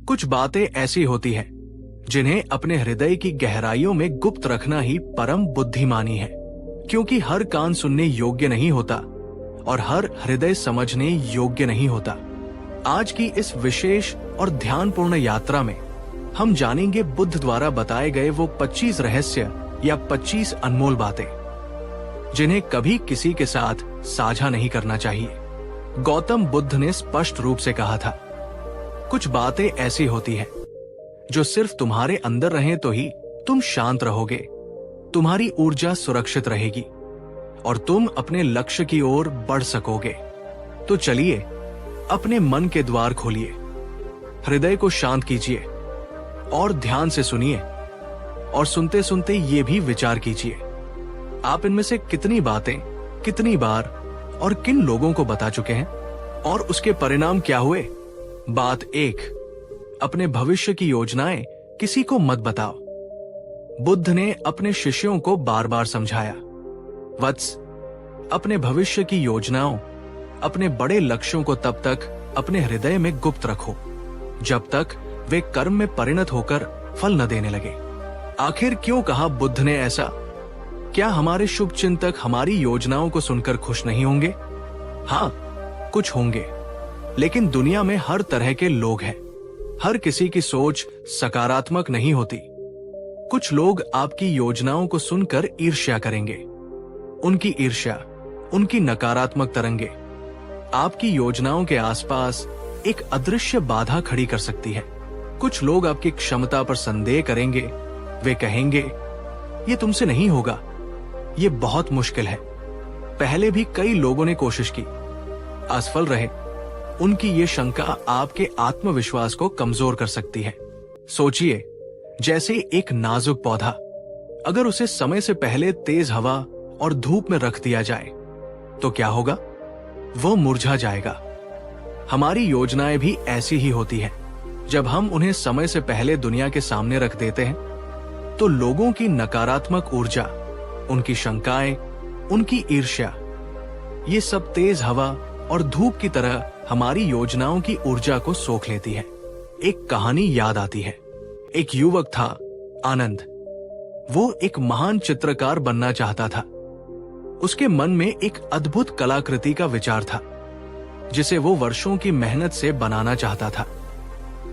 कुछ बातें ऐसी होती हैं जिन्हें अपने हृदय की गहराइयों में गुप्त रखना ही परम बुद्धिमानी है, क्योंकि हर कान सुनने योग्य नहीं होता और हर हृदय समझने योग्य नहीं होता। आज की इस विशेष और ध्यानपूर्ण यात्रा में हम जानेंगे बुद्ध द्वारा बताए गए वो 25 रहस्य या 25 अनमोल बातें जिन्हें कभी किसी के साथ साझा नहीं करना चाहिए। गौतम बुद्ध ने स्पष्ट रूप से कहा था, कुछ बातें ऐसी होती हैं जो सिर्फ तुम्हारे अंदर रहें तो ही तुम शांत रहोगे, तुम्हारी ऊर्जा सुरक्षित रहेगी और तुम अपने लक्ष्य की ओर बढ़ सकोगे। तो चलिए अपने मन के द्वार खोलिए, हृदय को शांत कीजिए और ध्यान से सुनिए और सुनते सुनते ये भी विचार कीजिए, आप इनमें से कितनी बातें, कितनी बार और किन लोगों को बता चुके हैं और उसके परिणाम क्या हुए। बात 1, अपने भविष्य की योजनाएं किसी को मत बताओ। बुद्ध ने अपने शिष्यों को बार बार समझाया, वत्स, अपने भविष्य की योजनाओं, अपने बड़े लक्ष्यों को तब तक अपने हृदय में गुप्त रखो जब तक वे कर्म में परिणत होकर फल न देने लगे। आखिर क्यों कहा बुद्ध ने ऐसा? क्या हमारे शुभ चिंतक हमारी योजनाओं को सुनकर खुश नहीं होंगे? हाँ, कुछ होंगे, लेकिन दुनिया में हर तरह के लोग हैं। हर किसी की सोच सकारात्मक नहीं होती। कुछ लोग आपकी योजनाओं को सुनकर ईर्ष्या करेंगे। उनकी ईर्ष्या, उनकी नकारात्मक तरंगे आपकी योजनाओं के आसपास एक अदृश्य बाधा खड़ी कर सकती है। कुछ लोग आपकी क्षमता पर संदेह करेंगे। वे कहेंगे, ये तुमसे नहीं होगा, ये बहुत मुश्किल है। पहले भी कई लोगों ने कोशिश की, असफल रहे। उनकी ये शंका आपके आत्मविश्वास को कमजोर कर सकती है। सोचिए, जैसे एक नाजुक पौधा, अगर उसे समय से पहले तेज हवा और धूप में रख दिया जाए तो क्या होगा? वो मुरझा जाएगा। हमारी योजनाएं भी ऐसी ही होती हैं। जब हम उन्हें समय से पहले दुनिया के सामने रख देते हैं तो लोगों की नकारात्मक ऊर्जा, उनकी शंकाएं, उनकी ईर्ष्या, ये सब तेज हवा और धूप की तरह हमारी योजनाओं की ऊर्जा को सोख लेती है। एक कहानी याद आती है। एक युवक था, आनंद। वो एक महान चित्रकार बनना चाहता था। उसके मन में एक अद्भुत कलाकृति का विचार था जिसे वो वर्षों की मेहनत से बनाना चाहता था।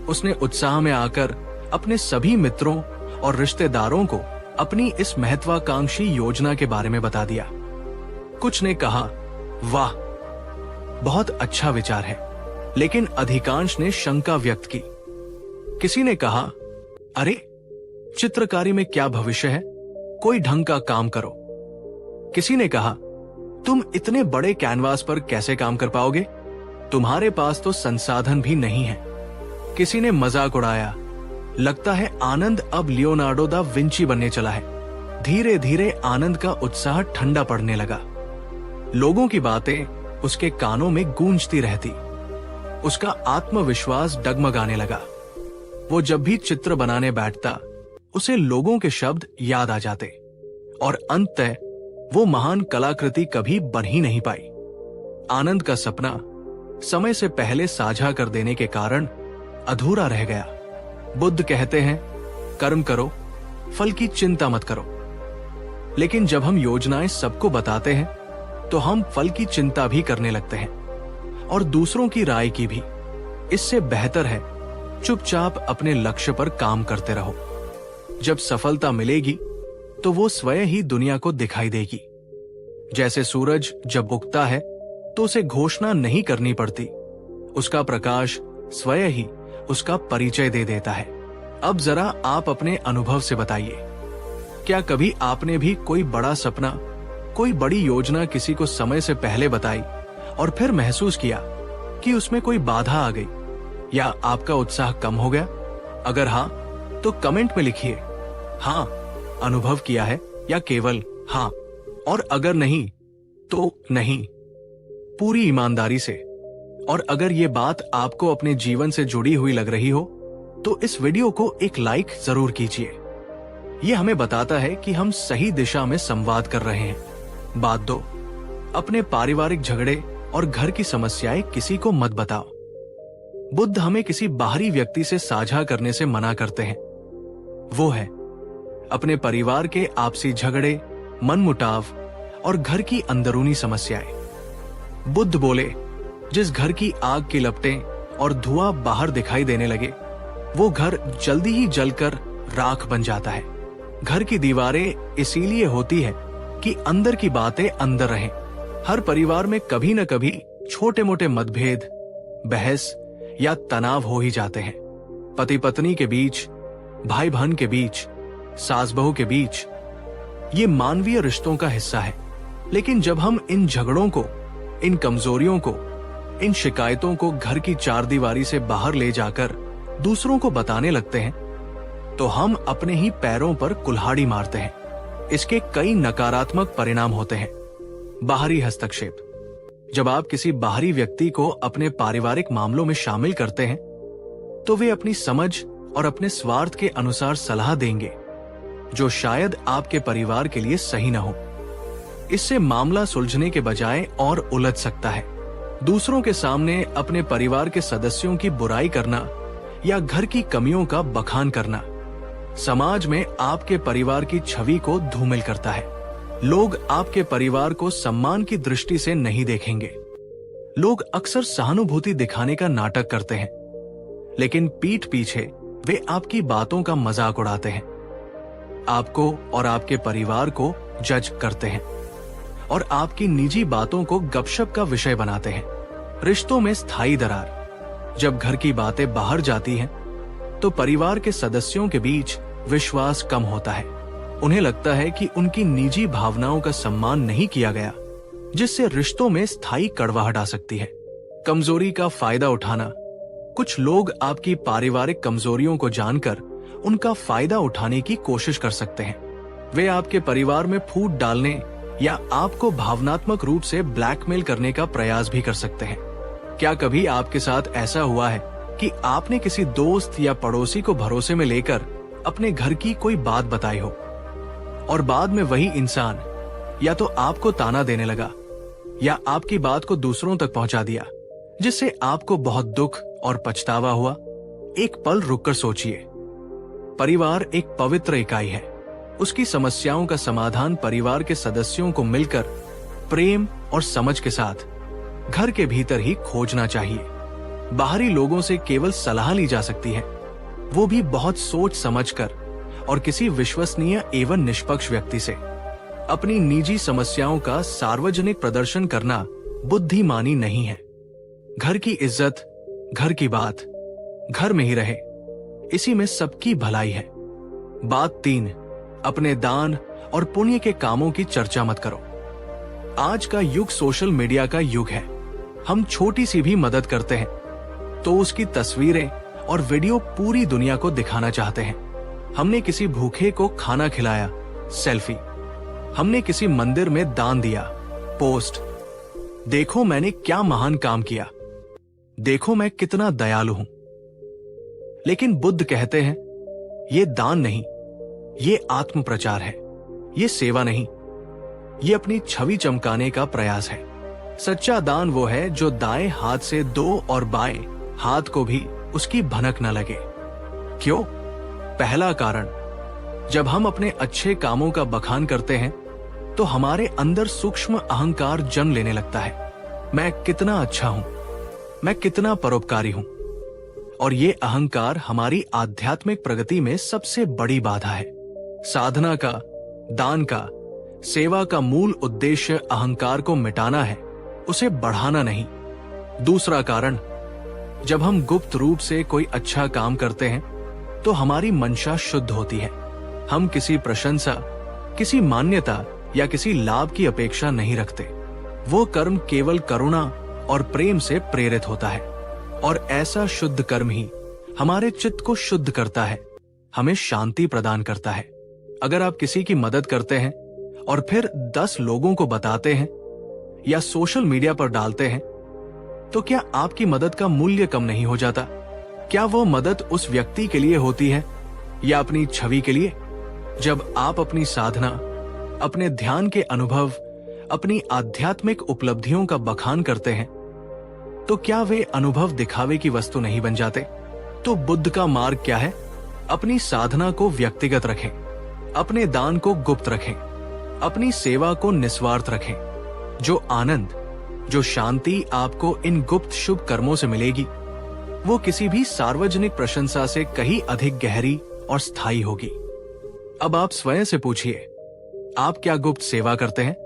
उसने उत्साह में आकर अपने सभी मित्रों और रिश्तेदारों को अपनी इस महत्वाकांक्षी योजना के बारे में बता दिया। कुछ ने कहा, वाह, बहुत अच्छा विचार है, लेकिन अधिकांश ने शंका व्यक्त की। किसी ने कहा, अरे, चित्रकारी में क्या भविष्य है, कोई ढंग का काम करो। किसी ने कहा, तुम इतने बड़े कैनवास पर कैसे काम कर पाओगे, तुम्हारे पास तो संसाधन भी नहीं है। किसी ने मजाक उड़ाया, लगता है आनंद अब लियोनार्डो दा विंची बनने चला है। धीरे धीरे आनंद का उत्साह ठंडा पड़ने लगा। लोगों की बातें उसके कानों में गूंजती रहती। उसका आत्मविश्वास डगमगाने लगा। वो जब भी चित्र बनाने बैठता, उसे लोगों के शब्द याद आ जाते और अंततः वो महान कलाकृति कभी बन ही नहीं पाई। आनंद का सपना समय से पहले साझा कर देने के कारण अधूरा रह गया। बुद्ध कहते हैं, कर्म करो, फल की चिंता मत करो। लेकिन जब हम योजनाएं सबको बताते हैं तो हम फल की चिंता भी करने लगते हैं और दूसरों की राय की भी। इससे बेहतर है चुपचाप अपने लक्ष्य पर काम करते रहो। जब सफलता मिलेगी तो वो स्वयं ही दुनिया को दिखाई देगी। जैसे सूरज जब उगता है तो उसे घोषणा नहीं करनी पड़ती, उसका प्रकाश स्वयं ही उसका परिचय दे देता है। अब जरा आप अपने अनुभव से बताइए, क्या कभी आपने भी कोई बड़ा सपना, कोई बड़ी योजना किसी को समय से पहले बताई और फिर महसूस किया कि उसमें कोई बाधा आ गई या आपका उत्साह कम हो गया? अगर हाँ, तो कमेंट में लिखिए, हाँ अनुभव किया है या केवल हाँ, और अगर नहीं तो नहीं, पूरी ईमानदारी से। और अगर ये बात आपको अपने जीवन से जुड़ी हुई लग रही हो तो इस वीडियो को एक लाइक जरूर कीजिए। ये हमें बताता है कि हम सही दिशा में संवाद कर रहे हैं। बात 2, अपने पारिवारिक झगड़े और घर की समस्याएं किसी को मत बताओ। बुद्ध हमें किसी बाहरी व्यक्ति से साझा करने से मना करते हैं। वो है अपने परिवार के आपसी झगड़े, मनमुटाव और घर की अंदरूनी समस्याएं। बुद्ध बोले, जिस घर की आग की लपटें और धुआं बाहर दिखाई देने लगे, वो घर जल्दी ही जलकर राख बन जाता है। घर की दीवारें इसीलिए होती है कि अंदर की बातें अंदर रहें। हर परिवार में कभी न कभी छोटे मोटे मतभेद, बहस या तनाव हो ही जाते हैं। पति पत्नी के बीच, भाई बहन के बीच, सास बहू के बीच। ये मानवीय रिश्तों का हिस्सा है। लेकिन जब हम इन झगड़ों को, इन कमजोरियों को, इन शिकायतों को घर की चारदीवारी से बाहर ले जाकर दूसरों को बताने लगते हैं, तो हम अपने ही पैरों पर कुल्हाड़ी मारते हैं। इसके कई नकारात्मक परिणाम होते हैं। बाहरी हस्तक्षेप। जब आप किसी बाहरी व्यक्ति को अपने पारिवारिक मामलों में शामिल करते हैं, तो वे अपनी समझ और अपने स्वार्थ के अनुसार सलाह देंगे, जो शायद आपके परिवार के लिए सही न हो। इससे मामला सुलझने के बजाय और उलझ सकता है। दूसरों के सामने अपने परिवार के सदस्यों की बुराई करना या घर की कमियों का बखान करना समाज में आपके परिवार की छवि को धूमिल करता है। लोग आपके परिवार को सम्मान की दृष्टि से नहीं देखेंगे। लोग अक्सर सहानुभूति दिखाने का नाटक करते हैं, लेकिन पीठ पीछे वे आपकी बातों का मजाक उड़ाते हैं, आपको और आपके परिवार को जज करते हैं और आपकी निजी बातों को गपशप का विषय बनाते हैं। रिश्तों में स्थायी दरार। जब घर की बातें बाहर जाती हैं, तो परिवार के सदस्यों के बीच विश्वास कम होता है। उन्हें लगता है कि उनकी निजी भावनाओं का सम्मान नहीं किया गया, जिससे रिश्तों में स्थायी कड़वाहट आ सकती है। कमजोरी का फायदा उठाना। कुछ लोग आपकी पारिवारिक कमजोरियों को जानकर उनका फायदा उठाने की कोशिश कर सकते हैं। वे आपके परिवार में फूट डालने या आपको भावनात्मक रूप से ब्लैकमेल करने का प्रयास भी कर सकते हैं। क्या कभी आपके साथ ऐसा हुआ है कि आपने किसी दोस्त या पड़ोसी को भरोसे में लेकर अपने घर की कोई बात बताई हो और बाद में वही इंसान या तो आपको ताना देने लगा या आपकी बात को दूसरों तक पहुंचा दिया, जिससे आपको बहुत दुख और पछतावा हुआ? एक पल रुककर सोचिए। परिवार एक पवित्र इकाई है। उसकी समस्याओं का समाधान परिवार के सदस्यों को मिलकर प्रेम और समझ के साथ घर के भीतर ही खोजना चाहिए। बाहरी लोगों से केवल सलाह ली जा सकती है, वो भी बहुत सोच समझकर और किसी विश्वसनीय एवं निष्पक्ष व्यक्ति से। अपनी निजी समस्याओं का सार्वजनिक प्रदर्शन करना बुद्धिमानी नहीं है। घर की इज्जत, घर की बात घर में ही रहे, इसी में सबकी भलाई है। बात 3, अपने दान और पुण्य के कामों की चर्चा मत करो। आज का युग सोशल मीडिया का युग है। हम छोटी सी भी मदद करते हैं तो उसकी तस्वीरें और वीडियो पूरी दुनिया को दिखाना चाहते हैं। हमने किसी भूखे को खाना खिलाया, सेल्फी। हमने किसी मंदिर में दान दिया, पोस्ट। देखो मैंने क्या महान काम किया, देखो मैं कितना दयालु हूं। लेकिन बुद्ध कहते हैं, ये दान नहीं, ये आत्म प्रचार है। ये सेवा नहीं, ये अपनी छवि चमकाने का प्रयास है। सच्चा दान वो है जो दाएं हाथ से दो और बाएं हाथ को भी उसकी भनक न लगे। क्यों? पहला कारण, जब हम अपने अच्छे कामों का बखान करते हैं तो हमारे अंदर सूक्ष्म अहंकार जन्म लेने लगता है। मैं कितना अच्छा हूं, मैं कितना परोपकारी हूं। और ये अहंकार हमारी आध्यात्मिक प्रगति में सबसे बड़ी बाधा है। साधना का, दान का, सेवा का मूल उद्देश्य अहंकार को मिटाना है, उसे बढ़ाना नहीं। दूसरा कारण, जब हम गुप्त रूप से कोई अच्छा काम करते हैं तो हमारी मंशा शुद्ध होती है। हम किसी प्रशंसा, किसी मान्यता या किसी लाभ की अपेक्षा नहीं रखते। वो कर्म केवल करुणा और प्रेम से प्रेरित होता है और ऐसा शुद्ध कर्म ही हमारे चित्त को शुद्ध करता है, हमें शांति प्रदान करता है। अगर आप किसी की मदद करते हैं और फिर 10 लोगों को बताते हैं या सोशल मीडिया पर डालते हैं, तो क्या आपकी मदद का मूल्य कम नहीं हो जाता? क्या वो मदद उस व्यक्ति के लिए होती है या अपनी छवि के लिए? जब आप अपनी साधना, अपने ध्यान के अनुभव, अपनी आध्यात्मिक उपलब्धियों का बखान करते हैं, तो क्या वे अनुभव दिखावे की वस्तु नहीं बन जाते? तो बुद्ध का मार्ग क्या है? अपनी साधना को व्यक्तिगत रखें, अपने दान को गुप्त रखें, अपनी सेवा को निस्वार्थ रखें। जो आनंद, जो शांति आपको इन गुप्त शुभ कर्मों से मिलेगी, वो किसी भी सार्वजनिक प्रशंसा से कहीं अधिक गहरी और स्थायी होगी। अब आप स्वयं से पूछिए, आप क्या गुप्त सेवा करते हैं?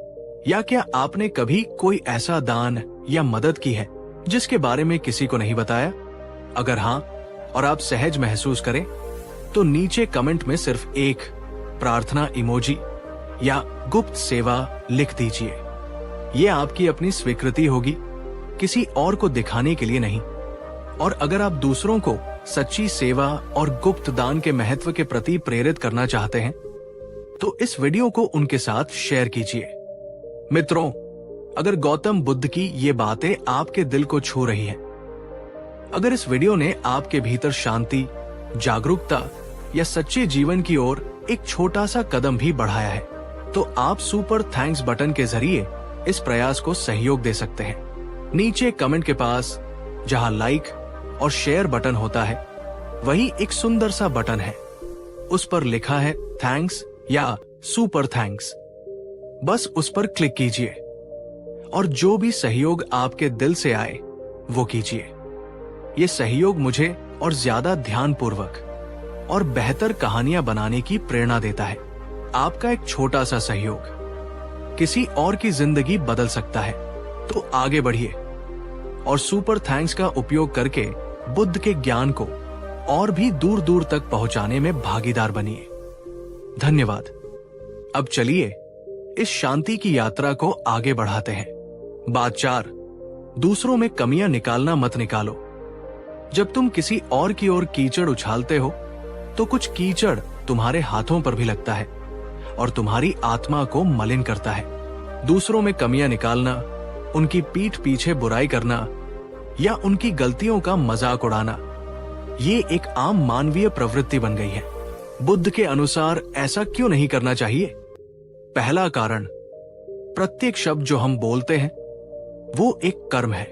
या क्या आपने कभी कोई ऐसा दान या मदद की है जिसके बारे में किसी को नहीं बताया? अगर हाँ, और आप सहज महसूस करें, तो नीचे कमेंट में सिर्फ एक प्रार्थना इमोजी या गुप्त सेवा लिख दीजिए। ये आपकी अपनी स्वीकृति होगी, किसी और को दिखाने के लिए नहीं। और अगर आप दूसरों को सच्ची सेवा और गुप्त दान के महत्व के प्रति प्रेरित करना चाहते हैं, तो इस वीडियो को उनके साथ शेयर कीजिए। मित्रों, अगर गौतम बुद्ध की ये बातें आपके दिल को छू रही हैं, अगर इस वीडियो ने आपके भीतर शांति, जागरूकता या सच्चे जीवन की ओर एक छोटा सा कदम भी बढ़ाया है, तो आप सुपर थैंक्स बटन के जरिए इस प्रयास को सहयोग दे सकते हैं। नीचे कमेंट के पास जहां लाइक और शेयर बटन होता है, वही एक सुंदर सा बटन है, उस पर लिखा है थैंक्स या सुपर थैंक्स। बस उस पर क्लिक कीजिए और जो भी सहयोग आपके दिल से आए वो कीजिए। ये सहयोग मुझे और ज्यादा ध्यानपूर्वक और बेहतर कहानियां बनाने की प्रेरणा देता है। आपका एक छोटा सा सहयोग किसी और की जिंदगी बदल सकता है। तो आगे बढ़िए और सुपर थैंक्स का उपयोग करके बुद्ध के ज्ञान को और भी दूर दूर तक पहुंचाने में भागीदार बनिए। धन्यवाद। अब चलिए इस शांति की यात्रा को आगे बढ़ाते हैं। बात 4, दूसरों में कमियां निकालना मत निकालो। जब तुम किसी और की ओर कीचड़ उछालते हो, तो कुछ कीचड़ तुम्हारे हाथों पर भी लगता है और तुम्हारी आत्मा को मलिन करता है। दूसरों में कमियां निकालना, उनकी पीठ पीछे बुराई करना या उनकी गलतियों का मजाक उड़ाना, ये एक आम मानवीय प्रवृत्ति बन गई है। बुद्ध के अनुसार ऐसा क्यों नहीं करना चाहिए? पहला कारण, प्रत्येक शब्द जो हम बोलते हैं वो एक कर्म है।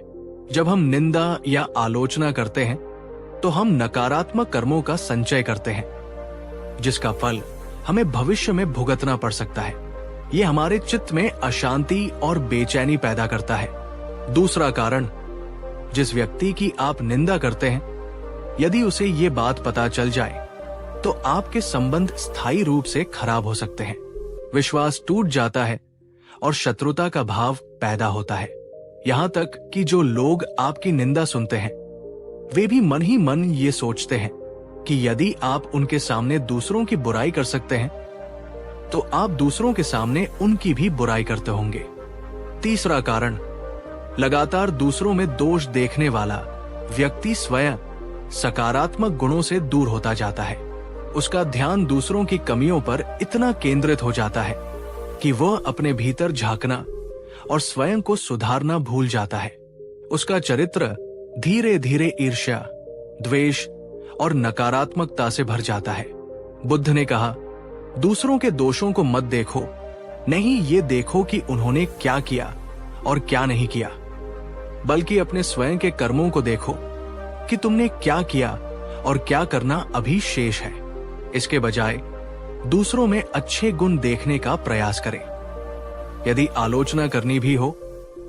जब हम निंदा या आलोचना करते हैं, तो हम नकारात्मक कर्मों का संचय करते हैं, जिसका फल हमें भविष्य में भुगतना पड़ सकता है। ये हमारे चित्त में अशांति और बेचैनी पैदा करता है। दूसरा कारण, जिस व्यक्ति की आप निंदा करते हैं, यदि उसे ये बात पता चल जाए, तो आपके संबंध स्थायी रूप से खराब हो सकते हैं। विश्वास टूट जाता है और शत्रुता का भाव पैदा होता है। यहाँ तक कि जो लोग आपकी निंदा सुनते हैं, वे भी मन ही मन ये सोचते हैं कि यदि आप उनके सामने दूसरों की बुराई कर सकते हैं, तो आप दूसरों के सामने उनकी भी बुराई करते होंगे। तीसरा कारण, लगातार दूसरों में दोष देखने वाला व्यक्ति स्वयं सकारात्मक गुणों से दूर होता जाता है। उसका ध्यान दूसरों की कमियों पर इतना केंद्रित हो जाता है कि वह अपने भीतर झांकना और स्वयं को सुधारना भूल जाता है। उसका चरित्र धीरे धीरे ईर्ष्या, द्वेष और नकारात्मकता से भर जाता है। बुद्ध ने कहा, दूसरों के दोषों को मत देखो, नहीं ये देखो कि उन्होंने क्या किया और क्या नहीं किया, बल्कि अपने स्वयं के कर्मों को देखो कि तुमने क्या किया और क्या करना अभी शेष है। इसके बजाय दूसरों में अच्छे गुण देखने का प्रयास करें। यदि आलोचना करनी भी हो,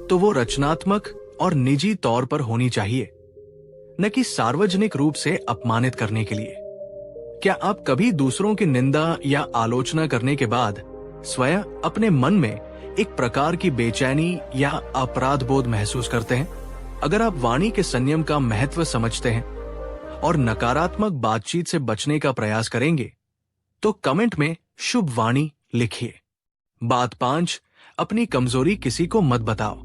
तो वो रचनात्मक और निजी तौर पर होनी चाहिए, न कि सार्वजनिक रूप से अपमानित करने के लिए। क्या आप कभी दूसरों की निंदा या आलोचना करने के बाद स्वयं अपने मन में एक प्रकार की बेचैनी या अपराध बोध महसूस करते हैं? अगर आप वाणी के संयम का महत्व समझते हैं और नकारात्मक बातचीत से बचने का प्रयास करेंगे, तो कमेंट में शुभ वाणी लिखिए। बात 5, अपनी कमजोरी किसी को मत बताओ।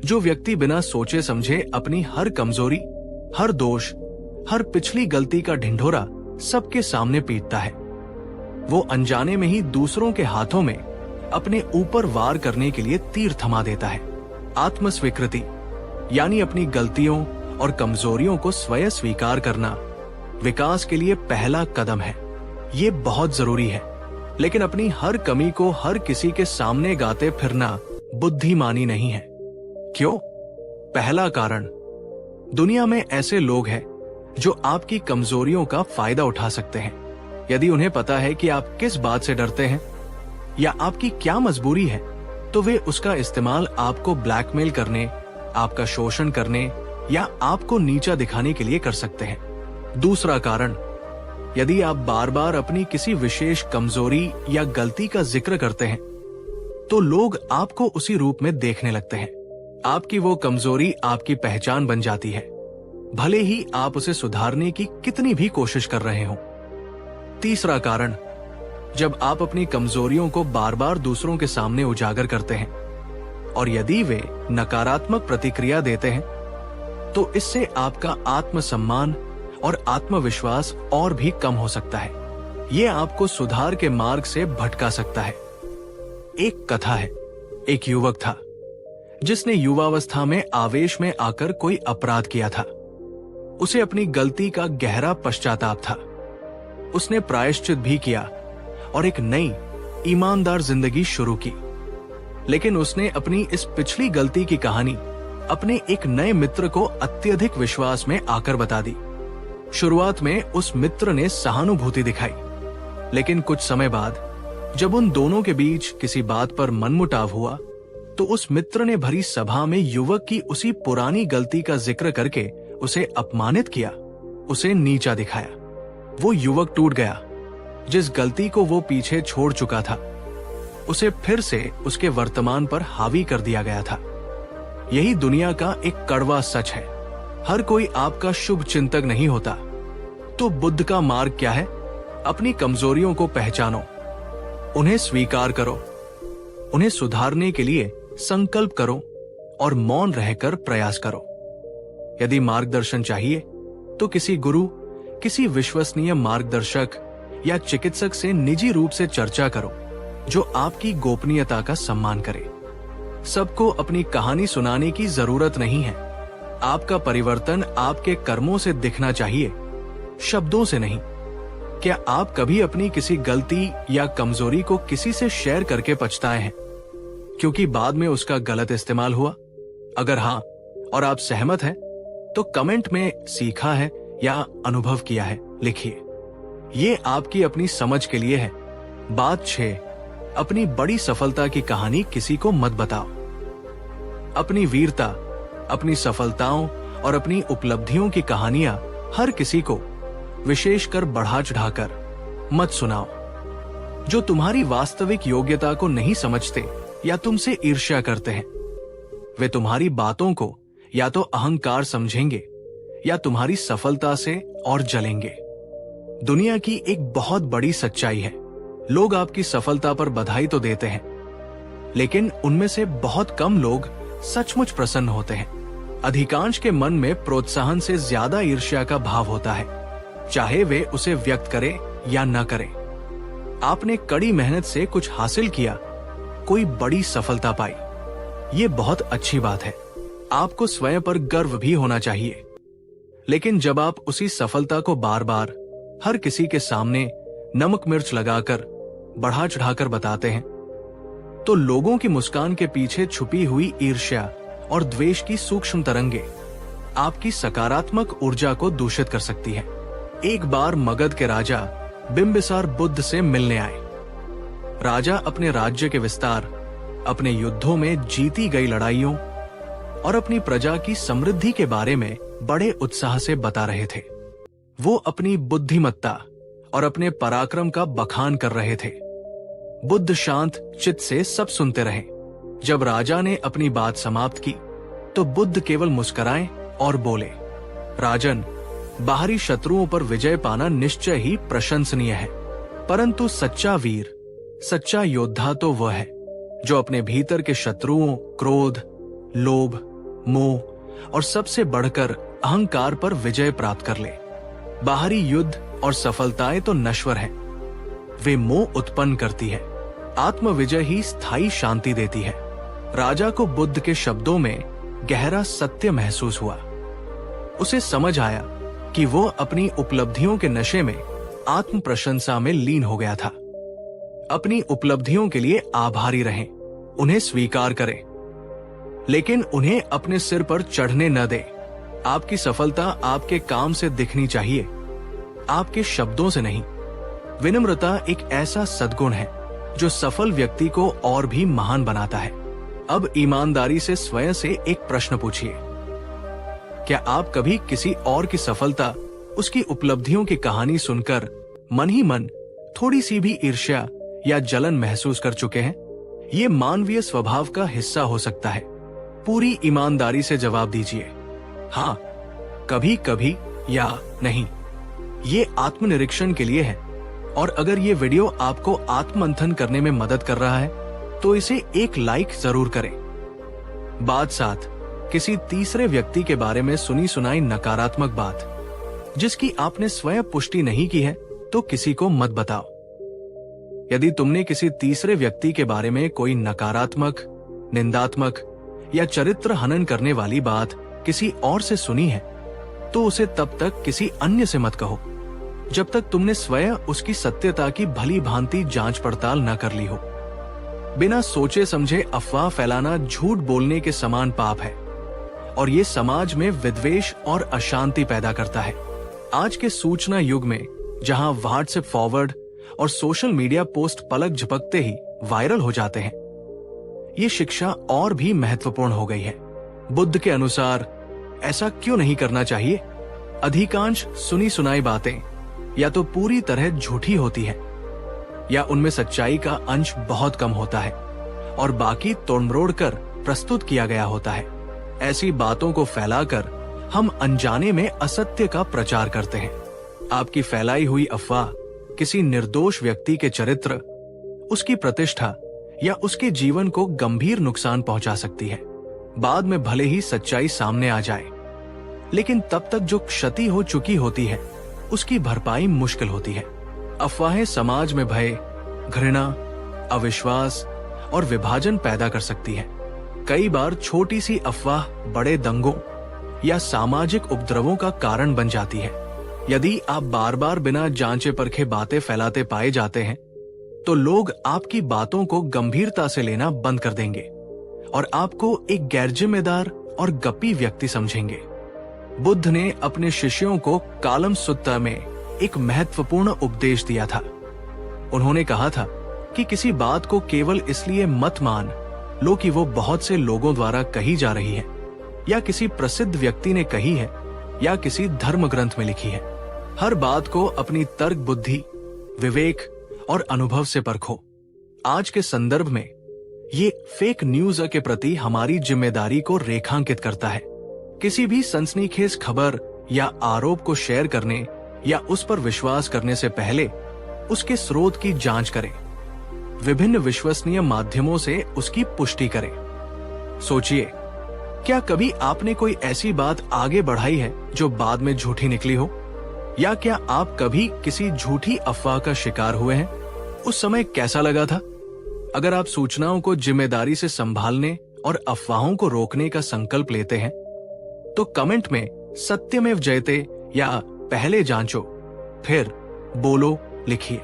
जो व्यक्ति बिना सोचे समझे अपनी हर कमजोरी, हर दोष, हर पिछली गलती का ढिंढोरा सबके सामने पीटता है, वो अनजाने में ही दूसरों के हाथों में अपने ऊपर वार करने के लिए तीर थमा देता है। आत्मस्वीकृति यानी अपनी गलतियों और कमजोरियों को स्वयं स्वीकार करना विकास के लिए पहला कदम है। ये बहुत जरूरी है, लेकिन अपनी हर कमी को हर किसी के सामने गाते फिरना बुद्धिमानी नहीं है। क्यों? पहला कारण, दुनिया में ऐसे लोग हैं जो आपकी कमजोरियों का फायदा उठा सकते हैं। यदि उन्हें पता है कि आप किस बात से डरते हैं या आपकी क्या मजबूरी है, तो वे उसका इस्तेमाल आपको ब्लैकमेल करने, आपका शोषण करने या आपको नीचा दिखाने के लिए कर सकते हैं। दूसरा कारण, यदि आप बार बार अपनी किसी विशेष कमजोरी या गलती का जिक्र करते हैं, तो लोग आपको उसी रूप में देखने लगते हैं। आपकी वो कमजोरी आपकी पहचान बन जाती है, भले ही आप उसे सुधारने की कितनी भी कोशिश कर रहे हों। तीसरा कारण, जब आप अपनी कमजोरियों को बार बार दूसरों के सामने उजागर करते हैं और यदि वे नकारात्मक प्रतिक्रिया देते हैं, तो इससे आपका आत्मसम्मान और आत्मविश्वास और भी कम हो सकता है। यह आपको सुधार के मार्ग से भटका सकता है। एक कथा है, एक युवक था जिसने युवावस्था में आवेश में आकर कोई अपराध किया था। उसे अपनी गलती का गहरा पश्चाताप था। उसने प्रायश्चित भी किया और एक नई ईमानदार जिंदगी शुरू की। लेकिन उसने अपनी इस पिछली गलती की कहानी अपने एक नए मित्र को अत्यधिक विश्वास में आकर बता दी। शुरुआत में उस मित्र ने सहानुभूति दिखाई, लेकिन कुछ समय बाद जब उन दोनों के बीच किसी बात पर मनमुटाव हुआ, तो उस मित्र ने भरी सभा में युवक की उसी पुरानी गलती का जिक्र करके उसे अपमानित किया, उसे नीचा दिखाया। वो युवक टूट गया। जिस गलती को वो पीछे छोड़ चुका था, उसे फिर से उसके वर्तमान पर हावी कर दिया गया था। यही दुनिया का एक कड़वा सच है। हर कोई आपका शुभ चिंतक नहीं होता। तो बुद्ध का मार्ग क्या है? अपनी कमजोरियों को पहचानो, उन्हें स्वीकार करो, उन्हें सुधारने के लिए संकल्प करो और मौन रहकर प्रयास करो। यदि मार्गदर्शन चाहिए तो किसी गुरु, किसी विश्वसनीय मार्गदर्शक या चिकित्सक से निजी रूप से चर्चा करो, जो आपकी गोपनीयता का सम्मान करे। सबको अपनी कहानी सुनाने की जरूरत नहीं है। आपका परिवर्तन आपके कर्मों से दिखना चाहिए, शब्दों से नहीं। क्या आप कभी अपनी किसी गलती या कमजोरी को किसी से शेयर करके पछताए हैं, क्योंकि बाद में उसका गलत इस्तेमाल हुआ? अगर हाँ और आप सहमत हैं, तो कमेंट में सीखा है या अनुभव किया है लिखिए। ये आपकी अपनी समझ के लिए है। बात 6, अपनी बड़ी सफलता की कहानी किसी को मत बताओ। अपनी वीरता, अपनी सफलताओं और अपनी उपलब्धियों की कहानियां हर किसी को, विशेषकर बढ़ा चढ़ाकर मत सुनाओ। जो तुम्हारी वास्तविक योग्यता को नहीं समझते या तुमसे ईर्ष्या करते हैं, वे तुम्हारी बातों को या तो अहंकार समझेंगे या तुम्हारी सफलता से और जलेंगे। दुनिया की एक बहुत बड़ी सच्चाई है, लोग आपकी सफलता पर बधाई तो देते हैं, लेकिन उनमें से बहुत कम लोग सचमुच प्रसन्न होते हैं। अधिकांश के मन में प्रोत्साहन से ज्यादा ईर्ष्या का भाव होता है, चाहे वे उसे व्यक्त करें या न करें। आपने कड़ी मेहनत से कुछ हासिल किया, कोई बड़ी सफलता पाई, ये बहुत अच्छी बात है। आपको स्वयं पर गर्व भी होना चाहिए। लेकिन जब आप उसी सफलता को बार बार हर किसी के सामने नमक मिर्च लगाकर, बढ़ा चढ़ाकर बताते हैं, तो लोगों की मुस्कान के पीछे छुपी हुई ईर्ष्या और द्वेष की सूक्ष्म तरंगे आपकी सकारात्मक ऊर्जा को दूषित कर सकती है। एक बार मगध के राजा बिंबिसार बुद्ध से मिलने आए। राजा अपने राज्य के विस्तार, अपने युद्धों में जीती गई लड़ाइयों और अपनी प्रजा की समृद्धि के बारे में बड़े उत्साह से बता रहे थे। वो अपनी बुद्धिमत्ता और अपने पराक्रम का बखान कर रहे थे। बुद्ध शांत चित्त से सब सुनते रहे। जब राजा ने अपनी बात समाप्त की, तो बुद्ध केवल मुस्कुराए और बोले, राजन, बाहरी शत्रुओं पर विजय पाना निश्चय ही प्रशंसनीय है, परंतु सच्चा वीर, सच्चा योद्धा तो वह है जो अपने भीतर के शत्रुओं क्रोध, लोभ, मोह और सबसे बढ़कर अहंकार पर विजय प्राप्त कर ले। बाहरी युद्ध और सफलताएं तो नश्वर हैं, वे मोह उत्पन्न करती है। आत्म विजय ही स्थायी शांति देती है। राजा को बुद्ध के शब्दों में गहरा सत्य महसूस हुआ। उसे समझ आया कि वो अपनी उपलब्धियों के नशे में आत्म प्रशंसा में लीन हो गया था। अपनी उपलब्धियों के लिए आभारी रहें, उन्हें स्वीकार करें। लेकिन उन्हें अपने सिर पर चढ़ने न दें। आपकी सफलता आपके काम से दिखनी चाहिए, आपके शब्दों से नहीं। विनम्रता एक ऐसा सद्गुण है जो सफल व्यक्ति को और भी महान बनाता है। अब ईमानदारी से स्वयं से एक प्रश्न पूछिए, क्या आप कभी किसी और की सफलता, उसकी उपलब्धियों की कहानी सुनकर मन ही मन थोड़ी सी भी ईर्ष्या या जलन महसूस कर चुके हैं? ये मानवीय स्वभाव का हिस्सा हो सकता है। पूरी ईमानदारी से जवाब दीजिए, हाँ, कभी कभी या नहीं। ये आत्मनिरीक्षण के लिए है, और अगर ये वीडियो आपको आत्ममंथन करने में मदद कर रहा है तो इसे एक लाइक जरूर करें। बात 7, किसी तीसरे व्यक्ति के बारे में सुनी सुनाई नकारात्मक बात जिसकी आपने स्वयं पुष्टि नहीं की है तो किसी को मत बताओ। यदि तुमने किसी तीसरे व्यक्ति के बारे में कोई नकारात्मक, निंदात्मक या चरित्र हनन करने वाली बात किसी और से सुनी है तो उसे तब तक किसी अन्य से मत कहो जब तक तुमने स्वयं उसकी सत्यता की भली भांति जांच पड़ताल न कर ली हो। बिना सोचे समझे अफवाह फैलाना झूठ बोलने के समान पाप है, और ये समाज में विद्वेष और अशांति पैदा करता है। आज के सूचना युग में जहां व्हाट्सएप फॉरवर्ड और सोशल मीडिया पोस्ट पलक झपकते ही वायरल हो जाते हैं, ये शिक्षा और भी महत्वपूर्ण हो गई है। बुद्ध के अनुसार ऐसा क्यों नहीं करना चाहिए? अधिकांश सुनी सुनाई बातें या तो पूरी तरह झूठी होती है या उनमें सच्चाई का अंश बहुत कम होता है और बाकी तोड़मरोड़ कर प्रस्तुत किया गया होता है। ऐसी बातों को फैलाकर हम अनजाने में असत्य का प्रचार करते हैं। आपकी फैलाई हुई अफवाह किसी निर्दोष व्यक्ति के चरित्र, उसकी प्रतिष्ठा या उसके जीवन को गंभीर नुकसान पहुंचा सकती है। बाद में भले ही सच्चाई सामने आ जाए, लेकिन तब तक जो क्षति हो चुकी होती है उसकी भरपाई मुश्किल होती है। अफवाहें समाज में भय, घृणा, अविश्वास और विभाजन पैदा कर सकती है। कई बार छोटी सी अफवाह बड़े दंगों या सामाजिक उपद्रवों का कारण बन जाती है। यदि आप बार बार बिना जांचे परखे बातें फैलाते पाए जाते हैं तो लोग आपकी बातों को गंभीरता से लेना बंद कर देंगे और आपको एक गैरजिम्मेदार और गप्पी व्यक्ति समझेंगे। बुद्ध ने अपने शिष्यों को कालम सुत्ता में एक महत्वपूर्ण उपदेश दिया था। उन्होंने कहा था कि किसी बात को केवल इसलिए मत मान लो कि वो बहुत से लोगों द्वारा कही जा रही है, या किसी प्रसिद्ध व्यक्ति ने कही है, या किसी धर्म ग्रंथ में लिखी है। हर बात को अपनी तर्क बुद्धि, विवेक और अनुभव से परखो। आज के संदर्भ में ये फेक न्यूज के प्रति हमारी जिम्मेदारी को रेखांकित करता है। किसी भी सनसनीखेज खबर या आरोप को शेयर करने या उस पर विश्वास करने से पहले उसके स्रोत की जांच करें। विभिन्न विश्वसनीय माध्यमों से उसकी पुष्टि करें। सोचिए, क्या कभी आपने कोई ऐसी बात आगे बढ़ाई है जो बाद में झूठी निकली हो? या क्या आप कभी किसी झूठी अफवाह का शिकार हुए हैं? उस समय कैसा लगा था? अगर आप सूचनाओं को जिम्मेदारी से संभालने और अफवाहों को रोकने का संकल्प लेते हैं तो कमेंट में सत्यमेव जयते या पहले जांचो फिर बोलो लिखिए।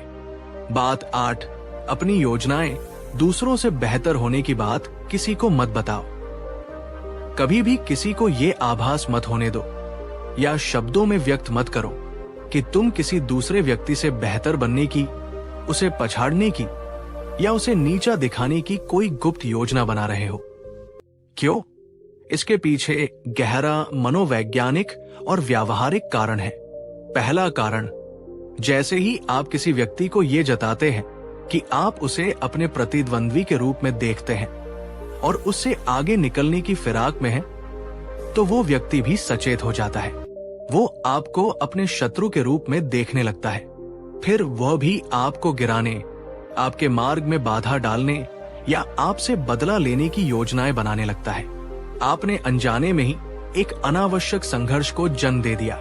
बात 8, अपनी योजनाएं दूसरों से बेहतर होने की बात किसी को मत बताओ। कभी भी किसी को ये आभास मत होने दो या शब्दों में व्यक्त मत करो कि तुम किसी दूसरे व्यक्ति से बेहतर बनने की, उसे पछाड़ने की या उसे नीचा दिखाने की कोई गुप्त योजना बना रहे हो। क्यों? इसके पीछे गहरा मनोवैज्ञानिक और व्यावहारिक कारण है। पहला कारण, जैसे ही आप किसी व्यक्ति को ये जताते हैं कि आप उसे अपने प्रतिद्वंद्वी के रूप में देखते हैं और उससे आगे निकलने की फिराक में है, तो वो व्यक्ति भी सचेत हो जाता है। वो आपको अपने शत्रु के रूप में देखने लगता है। फिर वह भी आपको गिराने, आपके मार्ग में बाधा डालने या आपसे बदला लेने की योजनाएं बनाने लगता है। आपने अनजाने में ही एक अनावश्यक संघर्ष को जन्म दे दिया।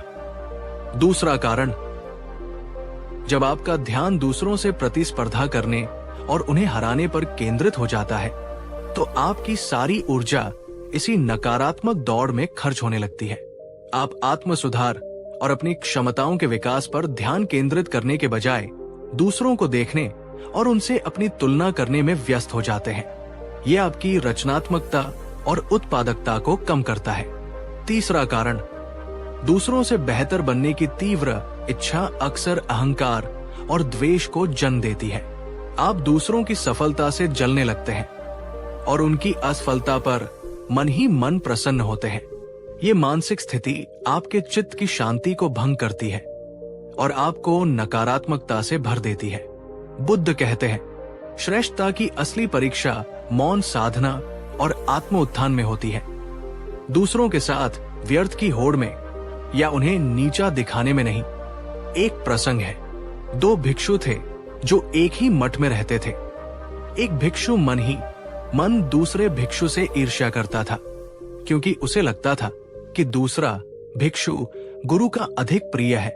दूसरा कारण, जब आपका ध्यान दूसरों से प्रतिस्पर्धा करने और उन्हें हराने पर केंद्रित हो जाता है तो आपकी सारी ऊर्जा इसी नकारात्मक दौड़ में खर्च होने लगती है। आप आत्म सुधार और अपनी क्षमताओं के विकास पर ध्यान केंद्रित करने के बजाय दूसरों को देखने और उनसे अपनी तुलना करने में व्यस्त हो जाते हैं। ये आपकी रचनात्मकता और उत्पादकता को कम करता है। तीसरा कारण, दूसरों से बेहतर बनने की तीव्र इच्छा अक्सर अहंकार और द्वेष को जन्म देती है। आप दूसरों की सफलता से जलने लगते हैं और उनकी असफलता पर मन ही मन प्रसन्न होते हैं। ये मानसिक स्थिति आपके चित्त की शांति को भंग करती है और आपको नकारात्मकता से भर देती है। बुद्ध कहते हैं, श्रेष्ठता की असली परीक्षा मौन साधना और आत्म उत्थान में होती है, दूसरों के साथ व्यर्थ की होड़ में या उन्हें नीचा दिखाने में नहीं। एक प्रसंग है, 2 भिक्षु थे जो एक ही मठ में रहते थे। एक भिक्षु मन दूसरे भिक्षु से ईर्ष्या करता था, क्योंकि उसे लगता था कि दूसरा भिक्षु गुरु का अधिक प्रिय है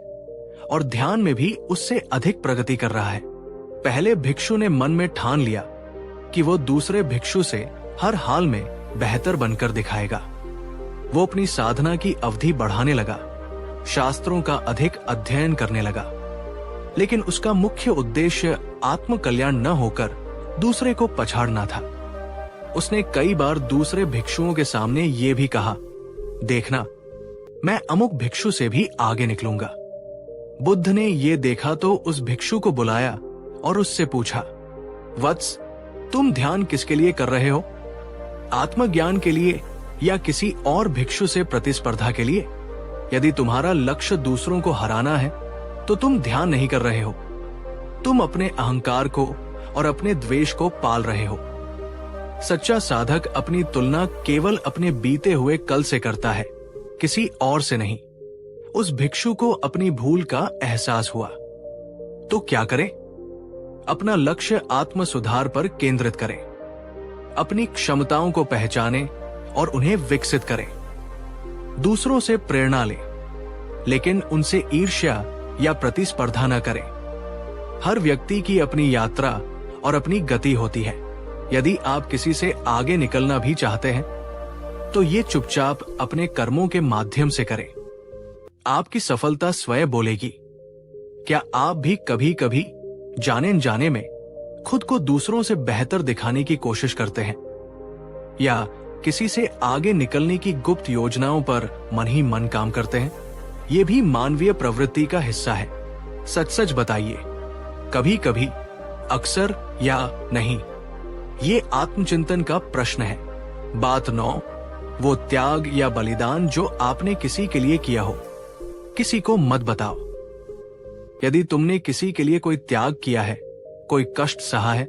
और ध्यान में भी उससे अधिक प्रगति कर रहा है। पहले भिक्षु ने मन में ठान लिया कि वो दूसरे भिक्षु से हर हाल में बेहतर बनकर दिखाएगा। वो अपनी साधना की अवधि बढ़ाने लगा, शास्त्रों का अधिक अध्ययन करने लगा, लेकिन उसका मुख्य उद्देश्य आत्म कल्याण न होकर दूसरे को पछाड़ना था। उसने कई बार दूसरे भिक्षुओं के सामने ये भी कहा, देखना, मैं अमुक भिक्षु से भी आगे निकलूंगा। बुद्ध ने ये देखा तो उस भिक्षु को बुलाया और उससे पूछा, वत्स, तुम ध्यान किसके लिए कर रहे हो? आत्मज्ञान के लिए या किसी और भिक्षु से प्रतिस्पर्धा के लिए? यदि तुम्हारा लक्ष्य दूसरों को हराना है तो तुम ध्यान नहीं कर रहे हो, तुम अपने अहंकार को और अपने द्वेष को पाल रहे हो। सच्चा साधक अपनी तुलना केवल अपने बीते हुए कल से करता है, किसी और से नहीं। उस भिक्षु को अपनी भूल का एहसास हुआ, तो क्या करें? अपना लक्ष्य आत्म सुधार पर केंद्रित करें, अपनी क्षमताओं को पहचानें और उन्हें विकसित करें। दूसरों से प्रेरणा लें, लेकिन उनसे ईर्ष्या या प्रतिस्पर्धा न करें। हर व्यक्ति की अपनी यात्रा और अपनी गति होती है। यदि आप किसी से आगे निकलना भी चाहते हैं तो ये चुपचाप अपने कर्मों के माध्यम से करें। आपकी सफलता स्वयं बोलेगी। क्या आप भी कभी कभी जाने अनजाने में खुद को दूसरों से बेहतर दिखाने की कोशिश करते हैं, या किसी से आगे निकलने की गुप्त योजनाओं पर मन ही मन काम करते हैं? ये भी मानवीय प्रवृत्ति का हिस्सा है। सच सच बताइए, कभी कभी, अक्सर या नहीं? ये आत्मचिंतन का प्रश्न है। बात 9, वो त्याग या बलिदान जो आपने किसी के लिए किया हो, किसी को मत बताओ। यदि तुमने किसी के लिए कोई त्याग किया है, कोई कष्ट सहा है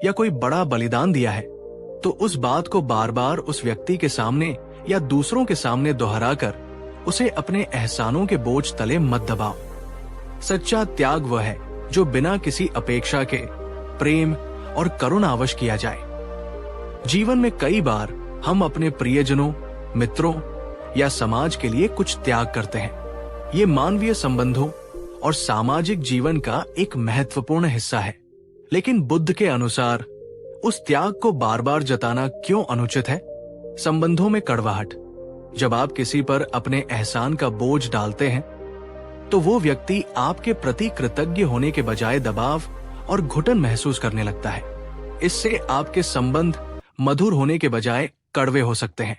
या कोई बड़ा बलिदान दिया है, तो उस बात को बार बार उस व्यक्ति के सामने या दूसरों के सामने दोहराकर उसे अपने एहसानों के बोझ तले मत दबाओ। सच्चा त्याग वह है जो बिना किसी अपेक्षा के प्रेम और करुणावश किया जाए। जीवन में कई बार हम अपने प्रियजनों, मित्रों या समाज के लिए कुछ त्याग करते हैं। ये मानवीय संबंधों और सामाजिक जीवन का एक महत्वपूर्ण हिस्सा है। लेकिन बुद्ध के अनुसार उस त्याग को बार बार जताना क्यों अनुचित है? संबंधों में कड़वाहट। जब आप किसी पर अपने एहसान का बोझ डालते हैं तो वो व्यक्ति आपके प्रति कृतज्ञ होने के बजाय दबाव और घुटन महसूस करने लगता है। इससे आपके संबंध मधुर होने के बजाय कड़वे हो सकते हैं।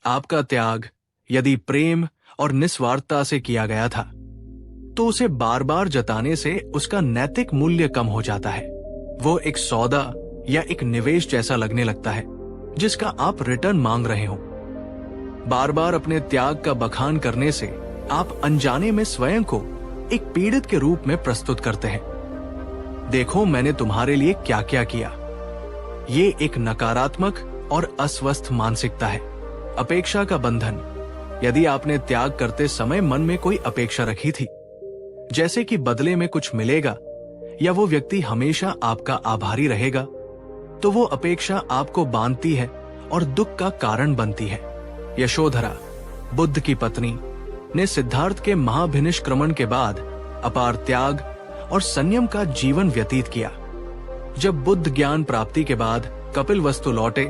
आपका त्याग यदि प्रेम और निस्वार्थता से किया गया था तो उसे बार बार जताने से उसका नैतिक मूल्य कम हो जाता है। वो एक सौदा या एक निवेश जैसा लगने लगता है जिसका आप रिटर्न मांग रहे हो। बार बार अपने त्याग का बखान करने से आप अनजाने में स्वयं को एक पीड़ित के रूप में प्रस्तुत करते हैं। देखो, मैंने तुम्हारे लिए क्या क्या किया। ये एक नकारात्मक और अस्वस्थ मानसिकता है। अपेक्षा का बंधन। यदि आपने त्याग करते समय मन में कोई अपेक्षा रखी थी, जैसे कि बदले में कुछ मिलेगा या वो व्यक्ति हमेशा आपका आभारी रहेगा, तो वो अपेक्षा आपको बांधती है और दुख का कारण बनती है। यशोधरा, बुद्ध की पत्नी, ने सिद्धार्थ के महाभिनिष्क्रमण के बाद अपार त्याग और संयम का जीवन व्यतीत किया। जब बुद्ध ज्ञान प्राप्ति के बाद कपिलवस्तु लौटे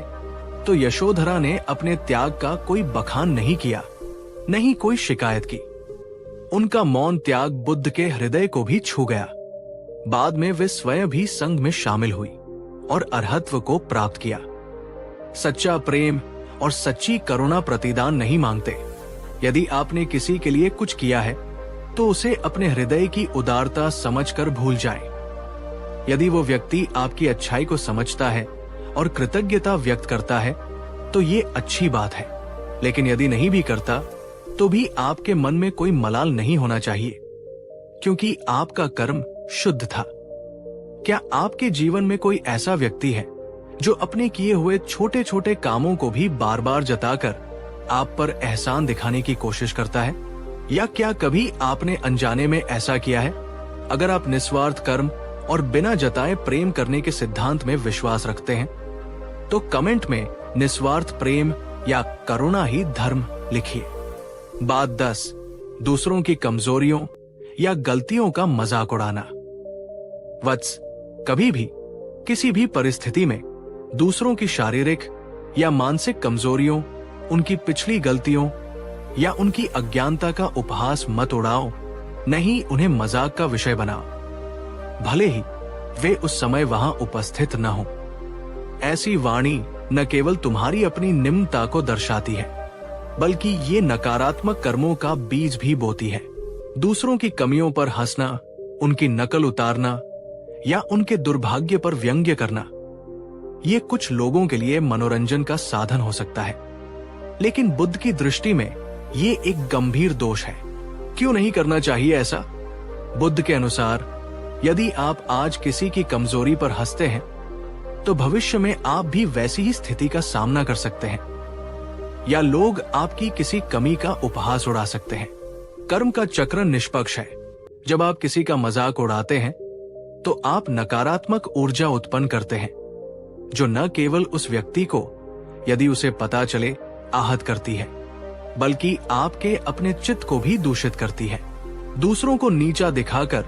तो यशोधरा ने अपने त्याग का कोई बखान नहीं किया, नहीं कोई शिकायत की। उनका मौन त्याग बुद्ध के हृदय को भी छू गया। बाद में वे स्वयं भी संघ में शामिल हुई और अरहत्व को प्राप्त किया। सच्चा प्रेम और सच्ची करुणा प्रतिदान नहीं मांगते। यदि आपने किसी के लिए कुछ किया है तो उसे अपने हृदय की उदारता समझकर भूल जाएं। यदि वो व्यक्ति आपकी अच्छाई को समझता है और कृतज्ञता व्यक्त करता है तो ये अच्छी बात है, लेकिन यदि नहीं भी करता तो भी आपके मन में कोई मलाल नहीं होना चाहिए, क्योंकि आपका कर्म शुद्ध था। क्या आपके जीवन में कोई ऐसा व्यक्ति है जो अपने किए हुए छोटे छोटे कामों को भी बार बार जताकर आप पर एहसान दिखाने की कोशिश करता है? या क्या कभी आपने अनजाने में ऐसा किया है? अगर आप निस्वार्थ कर्म और बिना जताए प्रेम करने के सिद्धांत में विश्वास रखते हैं तो कमेंट में निस्वार्थ प्रेम या करुणा ही धर्म लिखिए। बात 10, दूसरों की कमजोरियों या गलतियों का मजाक उड़ाना। वत्स, कभी भी किसी भी परिस्थिति में दूसरों की शारीरिक या मानसिक कमजोरियों, उनकी पिछली गलतियों या उनकी अज्ञानता का उपहास मत उड़ाओ, नहीं उन्हें मजाक का विषय बनाओ, भले ही वे उस समय वहां उपस्थित न हो। ऐसी वाणी न केवल तुम्हारी अपनी निम्नता को दर्शाती है, बल्कि ये नकारात्मक कर्मों का बीज भी बोती है। दूसरों की कमियों पर हंसना, उनकी नकल उतारना या उनके दुर्भाग्य पर व्यंग्य करना, ये कुछ लोगों के लिए मनोरंजन का साधन हो सकता है, लेकिन बुद्ध की दृष्टि में ये एक गंभीर दोष है। क्यों नहीं करना चाहिए ऐसा? बुद्ध के अनुसार यदि आप आज किसी की कमजोरी पर हंसते हैं तो भविष्य में आप भी वैसी ही स्थिति का सामना कर सकते हैं, या लोग आपकी किसी कमी का उपहास उड़ा सकते हैं। कर्म का चक्र निष्पक्ष है। जब आप किसी का मजाक उड़ाते हैं तो आप नकारात्मक ऊर्जा उत्पन्न करते हैं, जो न केवल उस व्यक्ति को, यदि उसे पता चले, आहत करती है, बल्कि आपके अपने चित्त को भी दूषित करती है। दूसरों को नीचा दिखाकर